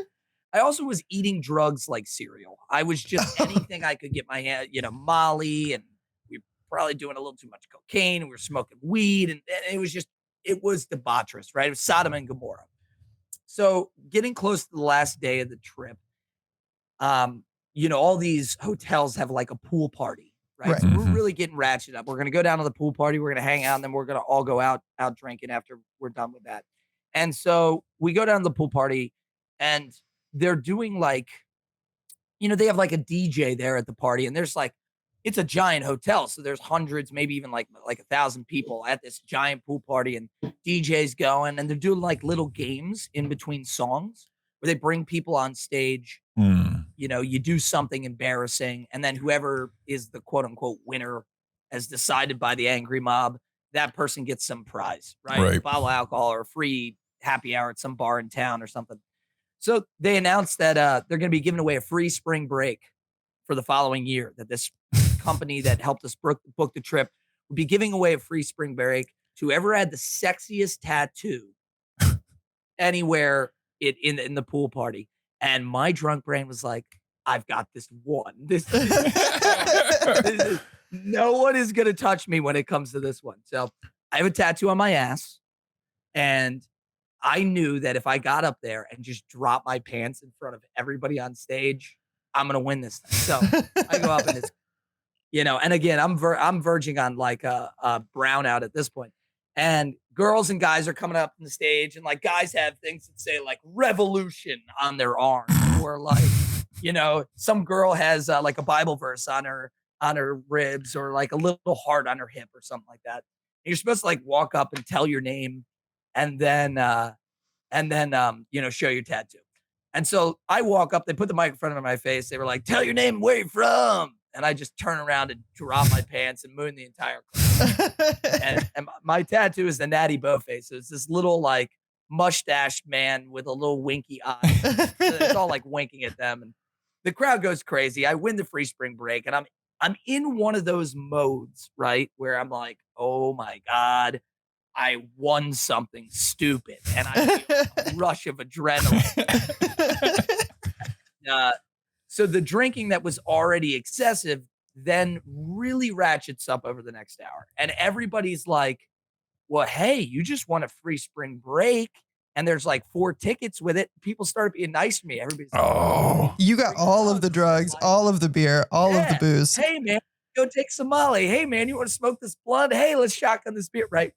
I also was eating drugs like cereal. I was just anything I could get my hand, Molly, and we were probably doing a little too much cocaine, and we were smoking weed, and it was debaucherous, right? It was Sodom and Gomorrah. So getting close to the last day of the trip, all these hotels have like a pool party, right? Right. So we're Mhm. really getting ratcheted up. We're gonna go down to the pool party, we're gonna hang out, and then we're gonna all go out drinking after we're done with that. And so we go down to the pool party, and they're doing like, they have like a DJ there at the party, and there's like, it's a giant hotel. So there's hundreds, maybe even like 1,000 people at this giant pool party, and DJ's going, and they're doing like little games in between songs where they bring people on stage. Mm. You do something embarrassing, and then whoever is the quote unquote winner, as decided by the angry mob, that person gets some prize, right? Right. A bottle of alcohol or a free happy hour at some bar in town or something. So they announced that they're going to be giving away a free spring break for the following year, that this company that helped us book the trip would be giving away a free spring break to whoever had the sexiest tattoo anywhere in the pool party. And my drunk brain was like, I've got this one. No one is going to touch me when it comes to this one. So I have a tattoo on my ass, and I knew that if I got up there and just dropped my pants in front of everybody on stage, I'm going to win this thing. So I go up, and it's, and again, I'm verging on like a brownout at this point. And girls and guys are coming up on the stage, and like guys have things that say like revolution on their arm, or like, some girl has like a Bible verse on her ribs, or like a little heart on her hip or something like that. you're supposed to like walk up and tell your name and then show your tattoo. And so I walk up, they put the mic in front of my face. They were like, tell your name, where you from? And I just turn around and drop my pants and moon the entire crowd. and my tattoo is the Natty Bow face. So it's this little like mustached man with a little winky eye. It's all like winking at them. And the crowd goes crazy. I win the free spring break. And I'm in one of those modes, right? Where I'm like, oh my God, I won something stupid. And I feel a rush of adrenaline. So the drinking that was already excessive then really ratchets up over the next hour. And everybody's like, well, hey, you just won a free spring break. And there's like 4 tickets with it. People started being nice to me. Everybody's like, Oh, You got all of the drugs, all of the beer, all of the booze. Hey, man, go take some Molly. Hey, man, you want to smoke this blunt? Hey, let's shotgun this beer, right?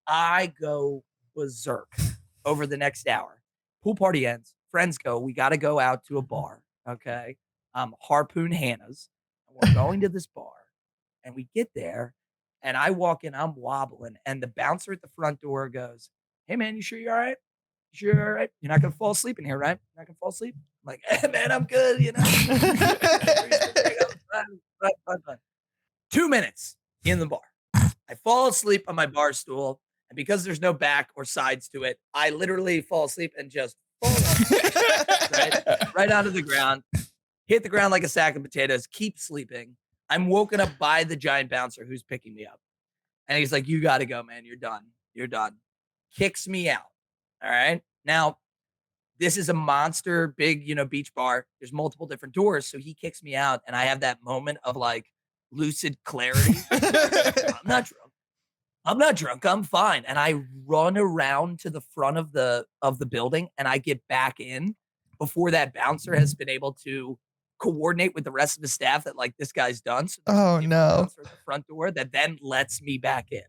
I go berserk over the next hour. Pool party ends. Friends go, we got to go out to a bar. Okay. Harpoon Hannah's. And we're going to this bar. And we get there. And I walk in, I'm wobbling. And the bouncer at the front door goes, hey, man, you sure you're all right? You sure you're all right? You're not going to fall asleep in here, right? You're not going to fall asleep? I'm like, hey, man, I'm good, you know. Fine. 2 minutes in the bar. I fall asleep on my bar stool. And because there's no back or sides to it, I literally fall asleep and just fall off, right onto the ground, hit the ground like a sack of potatoes, keep sleeping. I'm woken up by the giant bouncer who's picking me up. And he's like, you got to go, man. You're done. You're done. Kicks me out. All right. Now, this is a monster big, beach bar. There's multiple different doors. So he kicks me out. And I have that moment of like lucid clarity. I'm not drunk. I'm fine. And I run around to the front of the building and I get back in before that bouncer has been able to coordinate with the rest of the staff that like this guy's done. So oh no. Bouncer at the front door that then lets me back in.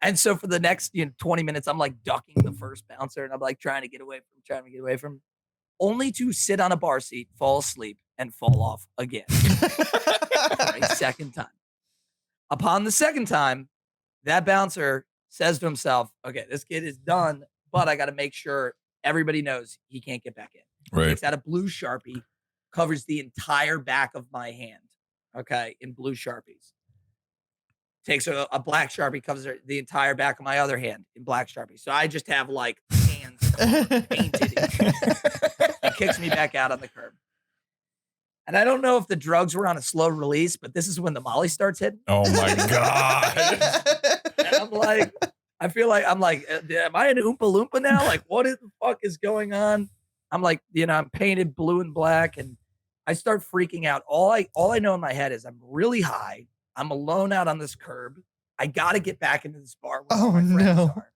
And so for the next 20 minutes, I'm like ducking the first bouncer and I'm like trying to get away from him, only to sit on a bar seat, fall asleep, and fall off again. For a second time. Upon the second time, that bouncer says to himself, okay, this kid is done, but I got to make sure everybody knows he can't get back in. right. Takes out a blue Sharpie, covers the entire back of my hand, okay, in blue Sharpies. Takes a black Sharpie, covers the entire back of my other hand in black Sharpie. So I just have like hands painted in. He kicks me back out on the curb. And I don't know if the drugs were on a slow release, but this is when the Molly starts hitting. Oh my God. And I'm like, am I an Oompa Loompa now? Like, what the fuck is going on? I'm like, I'm painted blue and black and I start freaking out. All I know in my head is I'm really high. I'm alone out on this curb. I got to get back into this bar where my friends are.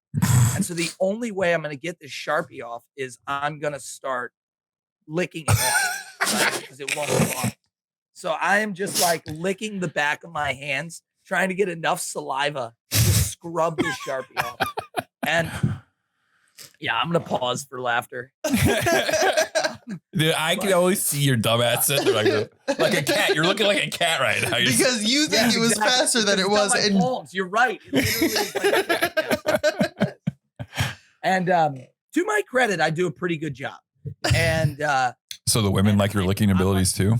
And so the only way I'm going to get this Sharpie off is I'm going to start licking it off, right? Because it won't come off. So I am just like licking the back of my hands, trying to get enough saliva to scrub this Sharpie off. And yeah, I'm going to pause for laughter. Dude, I can always see your dumbass sitting there like a cat. You're looking like a cat right now. Because you think it was faster than it was. And palms. You're right. It literally is like a cat. And to my credit, I do a pretty good job. And so the women like your licking abilities too?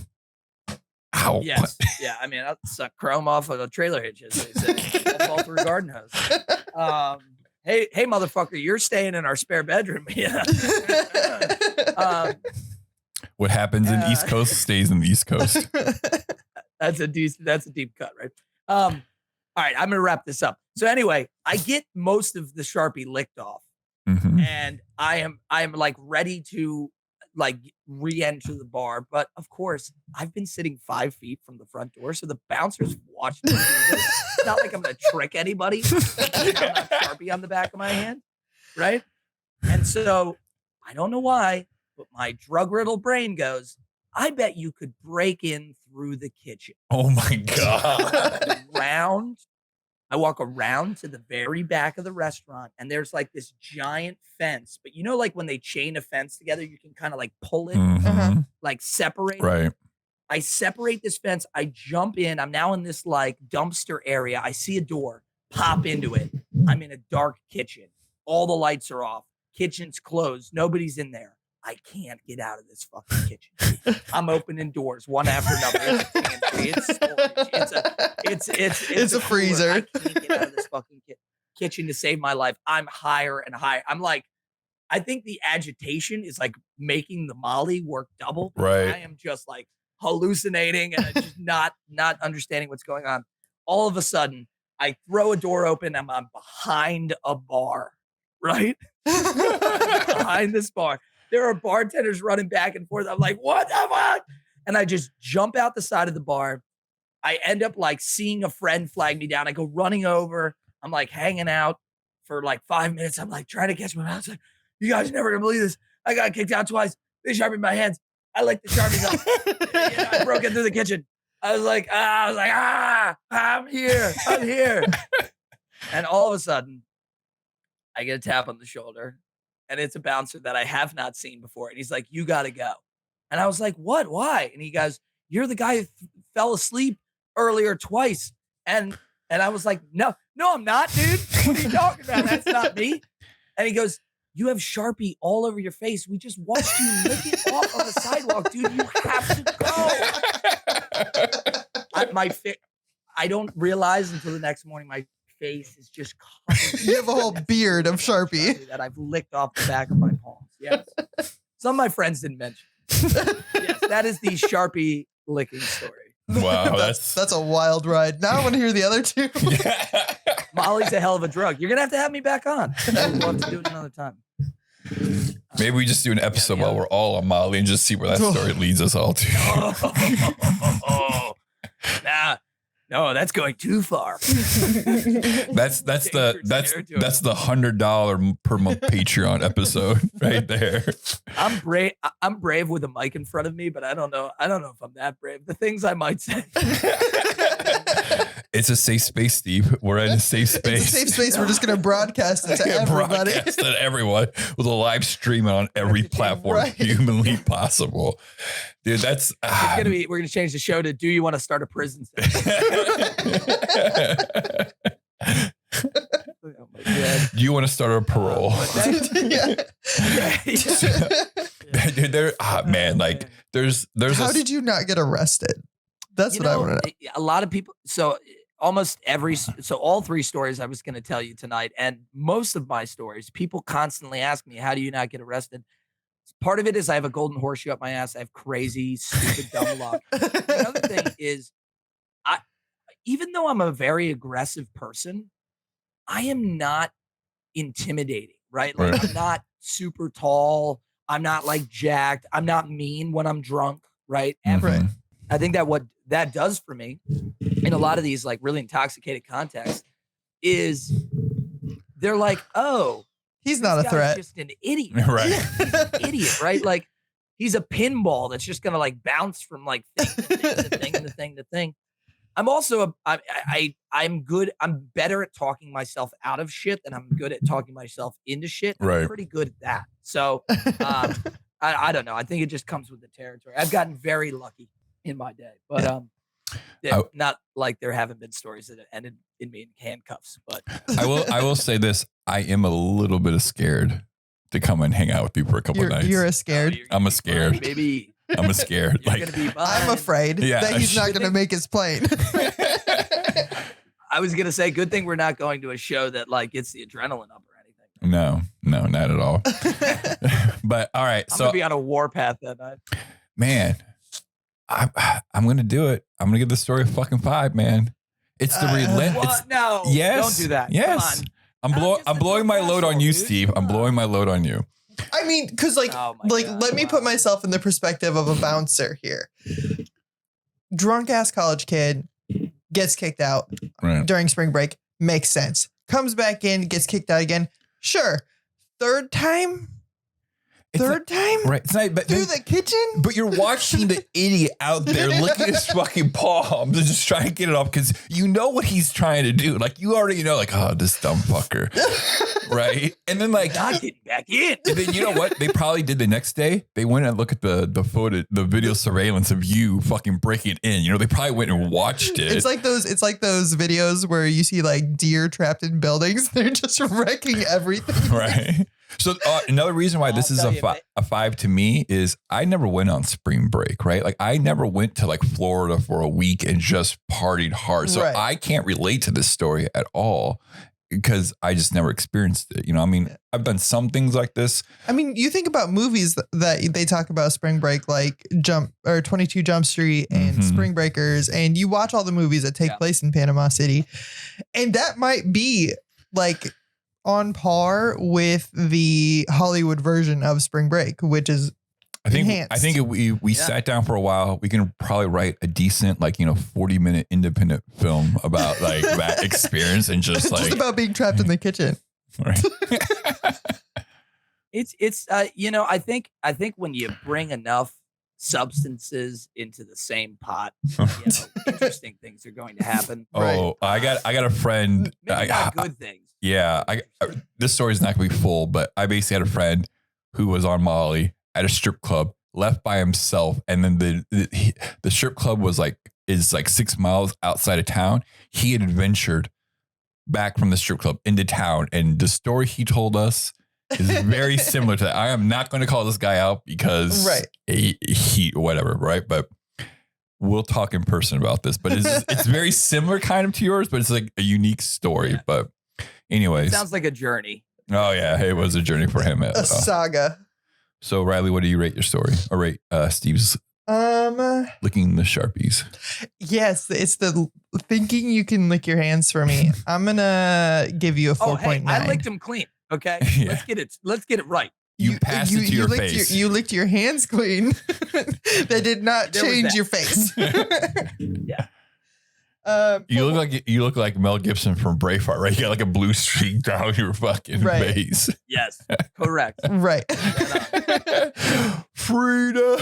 Ow. Yes. Yeah. I mean, I'll suck chrome off of a trailer hitch, as they say. I'll fall through a garden hose. Hey, motherfucker, you're staying in our spare bedroom. Yeah. What happens in East Coast stays in the East Coast. That's a deep cut, right? All right, I'm gonna wrap this up. So anyway, I get most of the Sharpie licked off, and I am like ready to like re-enter the bar, but of course I've been sitting 5 feet from the front door, so the bouncers watched me do this. It's not like I'm gonna trick anybody. I'm not Sharpie on the back of my hand, right? And so I don't know why, but my drug-riddled brain goes, I bet you could break in through the kitchen. Oh my God. I walk around to the very back of the restaurant and there's like this giant fence, but like when they chain a fence together, you can kind of like pull it, like separate it. Right. I separate this fence. I jump in. I'm now in this like dumpster area. I see a door, Pop into it. I'm in a dark kitchen. All the lights are off. Kitchen's closed. Nobody's in there. I can't get out of this fucking kitchen. I'm opening doors one after another. It's storage. It's a freezer. I can't get out of this fucking kitchen to save my life. I'm higher and higher. I'm like, I think the agitation is like making the Molly work double. Right. I am just like hallucinating and I'm just not understanding what's going on. All of a sudden, I throw a door open and I'm behind a bar, right? Behind this bar. There are bartenders running back and forth. I'm like, what the fuck? And I just jump out the side of the bar. I end up like seeing a friend flag me down. I go running over. I'm like hanging out for like 5 minutes. I'm like trying to catch my mouth. Like, you guys are never gonna believe this. I got kicked out twice. They sharpened my hands. I licked the Sharpies up. I broke into the kitchen. I was like, I'm here. And all of a sudden, I get a tap on the shoulder, and it's a bouncer that I have not seen before. And he's like, you got to go. And I was like, what? Why? And he goes, you're the guy who fell asleep earlier twice. And I was like, no, I'm not, dude. What are you talking about? That's not me. And he goes, you have Sharpie all over your face. We just watched you lick it off on the sidewalk, dude. You have to go. I don't realize until the next morning my face is just covered. You have a whole beard of Sharpie that I've licked off the back of my palms. Yes. Some of my friends didn't mention. Yes, that is the Sharpie licking story. Wow, that's a wild ride. Now I want to hear the other two. Yeah. Molly's a hell of a drug. You're gonna have me back on. I'd love to do it another time. Maybe we just do an episode while we're all on Molly and just see where that story leads us all to. No, that's going too far. That's the $100 per month Patreon episode right there. I'm brave with a mic in front of me, but I don't know if I'm that brave. The things I might say. It's a safe space, Steve. We're in a safe space. It's a safe space. We're just going to broadcast it to everybody. Broadcast it to everyone with a live stream on every platform humanly possible. Dude, that's we're gonna change the show to "Do you want to start a prison?" Oh my God. Do you want to start a parole? Dude, man, like there's. How did you not get arrested? That's what I want to know. A lot of people. So all three stories I was going to tell you tonight, and most of my stories, people constantly ask me, "How do you not get arrested?" Part of it is I have a golden horseshoe up my ass. I have crazy, stupid, dumb luck. The other thing is, even though I'm a very aggressive person, I am not intimidating, right? Like I'm not super tall. I'm not like jacked. I'm not mean when I'm drunk, right? Ever. Mm-hmm. I think that what that does for me in a lot of these like really intoxicated contexts is they're like, oh, he's not a threat. He's just an idiot. Right. He's an idiot, right? Like he's a pinball that's just going to like bounce from like thing to thing to thing. I'm also I'm good. I'm better at talking myself out of shit than I'm good at talking myself into shit. I'm pretty good at that. So I don't know. I think it just comes with the territory. I've gotten very lucky in my day, but not like there haven't been stories that ended in me in handcuffs. But I will say this: I am a little bit scared to come and hang out with you for a couple of nights. You're scared. I'm a scared, baby. I'm a scared. I'm afraid that he's not going to make his plane. I was gonna say, good thing we're not going to a show that like gets the adrenaline up or anything. No, not at all. But all right, I'm gonna be on a warpath that night. Man, I'm gonna do it. I'm gonna give the story a fucking 5, man. It's the relentless. No, yes, don't do that. Yes, I'm blowing my load on you, Steve. I'm blowing my load on you. I mean, because let me put myself in the perspective of a bouncer here. Drunk ass college kid gets kicked out during spring break. Makes sense. Comes back in, gets kicked out again. Sure. Third time? third time? Right. It's not, but Through the kitchen? But you're watching the idiot out there licking his fucking palms and just trying to get it off because you know what he's trying to do. Like, you already know, like, oh, this dumb fucker. Right. And then, like, not getting back in. And then, you know what? They probably did the next day. They went and looked at the footage, the video surveillance of you fucking breaking in. You know, they probably went and watched it. It's like those videos where you see like deer trapped in buildings. They're just wrecking everything. Right. So another reason why this is a 5 to me is I never went on spring break, right? Like I never went to like Florida for a week and just partied hard. So Right. I can't relate to this story at all because I just never experienced it. You know, I mean, I've done some things like this. I mean, you think about movies that they talk about spring break, like 22 Jump Street and Spring Breakers, and you watch all the movies that take place in Panama City, and that might be like on par with the Hollywood version of Spring Break, which is enhanced. I think if we sat down for a while, we can probably write a decent, like, 40-minute independent film about like that experience and just like just about being trapped in the kitchen. Right. It's I think when you bring enough substances into the same pot, interesting things are going to happen. Oh, I got a friend. Maybe not good things. Yeah, this story is not going to be full, but I basically had a friend who was on Molly at a strip club, left by himself, and then the strip club is like 6 miles outside of town. He had adventured back from the strip club into town, and the story he told us is very similar to that. I am not going to call this guy out because he whatever, right? But we'll talk in person about this. But it's very similar kind of to yours, but it's like a unique story. Yeah. But anyways, it sounds like a journey. Oh yeah, it was a journey for him. A saga. So Riley, what do you rate your story? Or rate Steve's licking the Sharpies? Yes, it's the thinking you can lick your hands for me. I'm gonna give you a 4.9. Hey, I licked them clean. Okay, Yeah. Let's get it right. You passed it to your face. You licked your hands clean. They did not change your face. Yeah. You look like Mel Gibson from Braveheart, right? You got like a blue streak down your fucking face. Yes, correct. Right. Frida.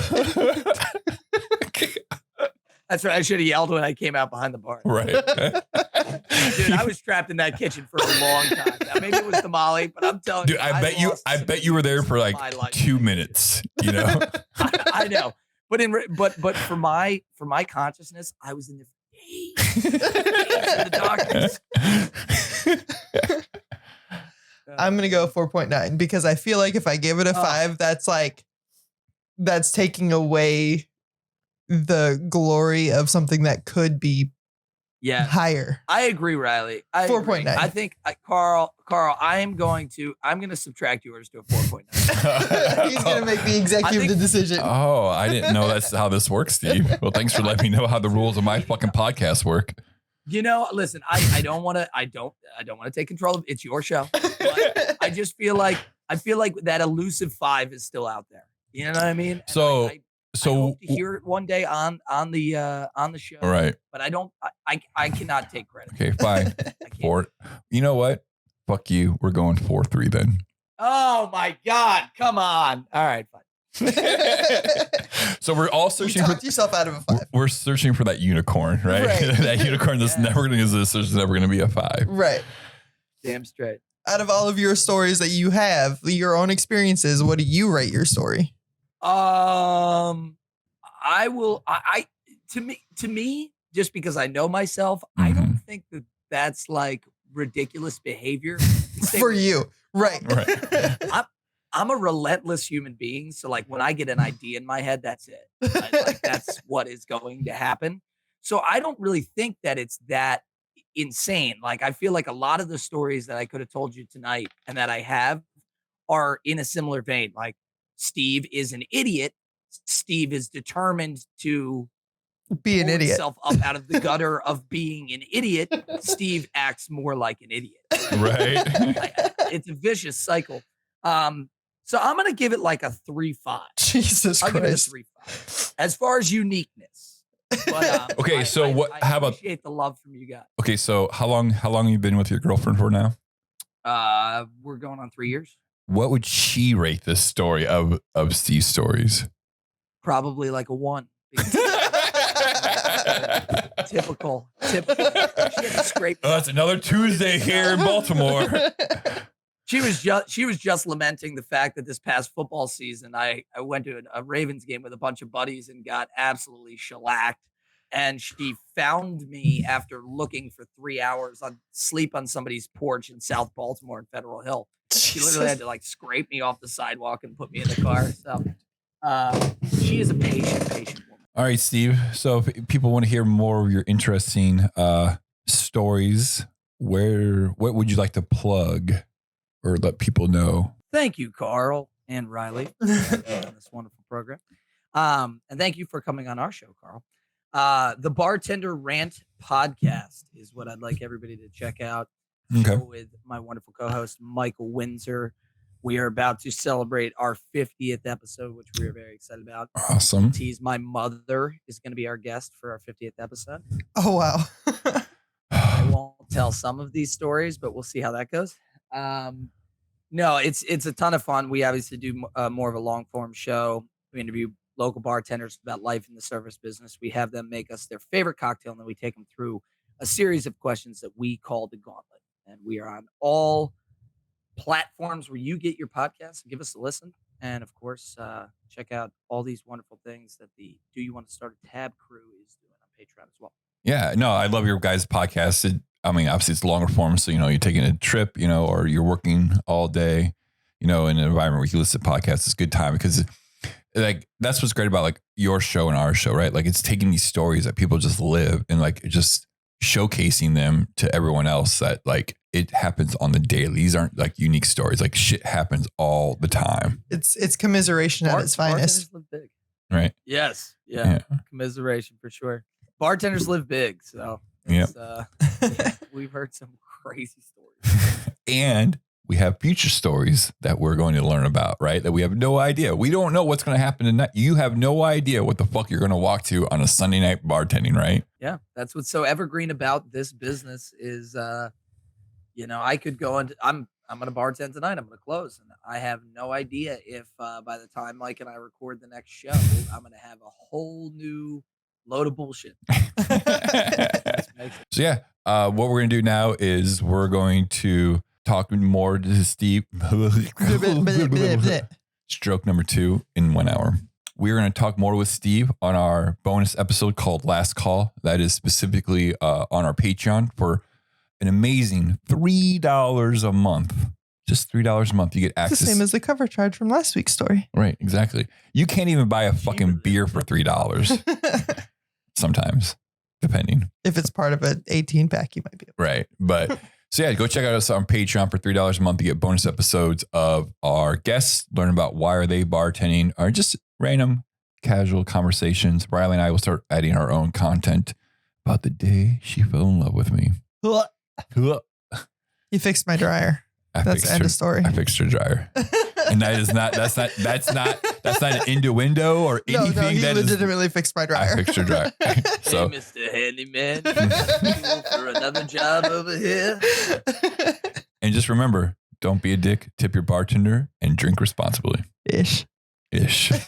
That's right. I should have yelled when I came out behind the bar. Right. Dude, I was trapped in that kitchen for a long time. Now, maybe it was the Molly, but I'm telling you. Dude, I bet you were there for like 2 minutes, you know? I know. But for my consciousness, I was in the darkness. I'm gonna go 4.9 because I feel like if I give it a 5, that's taking away the glory of something that could be higher. I agree, Riley. 4.9. I think Carl, I'm going to subtract yours to a 4.9. He's going to make the executive decision. Oh, I didn't know that's how this works, Steve. Well, thanks for letting me know how the rules of my fucking podcast work. Listen, I don't want to take control of it's your show. But I just feel like that elusive 5 is still out there. You know what I mean? And I hope to hear it one day on the show. Right. But I cannot take credit. Okay, fine. 4. You know what? Fuck you. We're going 4-3 then. Oh my God. Come on. All right, fine. So we're all searching for yourself out of a 5. We're searching for that unicorn, right? That unicorn that's never going to exist. There's never going to be a 5. Right. Damn straight. Out of all of your stories that you have, your own experiences, what do you rate your story? I will. To me, just because I know myself, I don't think that's like ridiculous behavior for you, right? I'm a relentless human being, so like when I get an idea in my head, that's it. Like that's what is going to happen. So I don't really think that it's that insane. Like I feel like a lot of the stories that I could have told you tonight and that I have are in a similar vein. Like Steve is an idiot. Steve is determined to be an idiot. Himself up out of the gutter of being an idiot. Steve acts more like an idiot. Right. It's a vicious cycle. So I'm gonna give it like a 3.5. Jesus I'll Christ. give it a 3.5. As far as uniqueness. But, okay, so how about? I appreciate the love from you guys. Okay, so how long have you been with your girlfriend for now? We're going on 3 years. what would she rate this story of Steve's stories? Probably like a 1. Typical. She had to scrape. Oh, that's another Tuesday here in Baltimore. She was just lamenting the fact that this past football season, I went to a Ravens game with a bunch of buddies and got absolutely shellacked. And she found me after looking for 3 hours on sleep on somebody's porch in South Baltimore in Federal Hill. She literally had to like scrape me off the sidewalk and put me in the car. So she is a patient woman. All right, Steve. So if people want to hear more of your interesting stories, what would you like to plug or let people know? Thank you, Carl and Riley, on this wonderful program. And thank you for coming on our show, Carl. The Bartender Rant Podcast is what I'd like everybody to check out. Okay. With my wonderful co-host, Michael Windsor. We are about to celebrate our 50th episode, which we are very excited about. Awesome. Tease, my mother is going to be our guest for our 50th episode. Oh, wow. I won't tell some of these stories, but we'll see how that goes. No, it's a ton of fun. We obviously do more of a long form show. We interview local bartenders about life in the service business. We have them make us their favorite cocktail, and then we take them through a series of questions that we call the Gauntlet. And we are on all platforms where you get your podcasts. Give us a listen. And of course, check out all these wonderful things that the Do You Want to Start a Tab crew is doing on Patreon as well. Yeah, no, I love your guys' podcast. Obviously it's longer form. So, you're taking a trip, or you're working all day, in an environment where you listen to podcasts. It's a good time because that's what's great about your show and our show, right? It's taking these stories that people just live and just showcasing them to everyone else that it happens on the daily. These aren't unique stories. Shit happens all the time. It's commiseration at its finest. Bartenders live big. Right. Yes. Yeah. Commiseration for sure. Bartenders live big. So we've heard some crazy stories. And we have future stories that we're going to learn about, right? That we have no idea. We don't know what's going to happen tonight. You have no idea what the fuck you're going to walk to on a Sunday night bartending, right? Yeah. That's what's so evergreen about this business is, I could go into, I'm going to bartend tonight. I'm going to close. And I have no idea if by the time Mike and I record the next show, I'm going to have a whole new load of bullshit. So yeah, what we're going to do now is we're going to talk more to Steve. Stroke number 2 in 1 hour. We're going to talk more with Steve on our bonus episode called Last Call. That is specifically on our Patreon for an amazing $3 a month. Just $3 a month. You get access. It's the same as the cover charge from last week's story. Right, exactly. You can't even buy a fucking beer for $3 sometimes, depending. If it's part of an 18 pack, you might be able to. Right. But so yeah, go check out us on Patreon for $3 a month to get bonus episodes of our guests, learn about why are they bartending, or just random casual conversations. Riley and I will start adding our own content about the day she fell in love with me. You fixed my dryer. That's the end of story. I fixed her dryer. And that's not an innuendo or anything. No, he legitimately fixed my dryer. I fixed her dryer. So, hey, Mr. Handyman, you for another job over here. And just remember, don't be a dick, tip your bartender, and drink responsibly. Ish.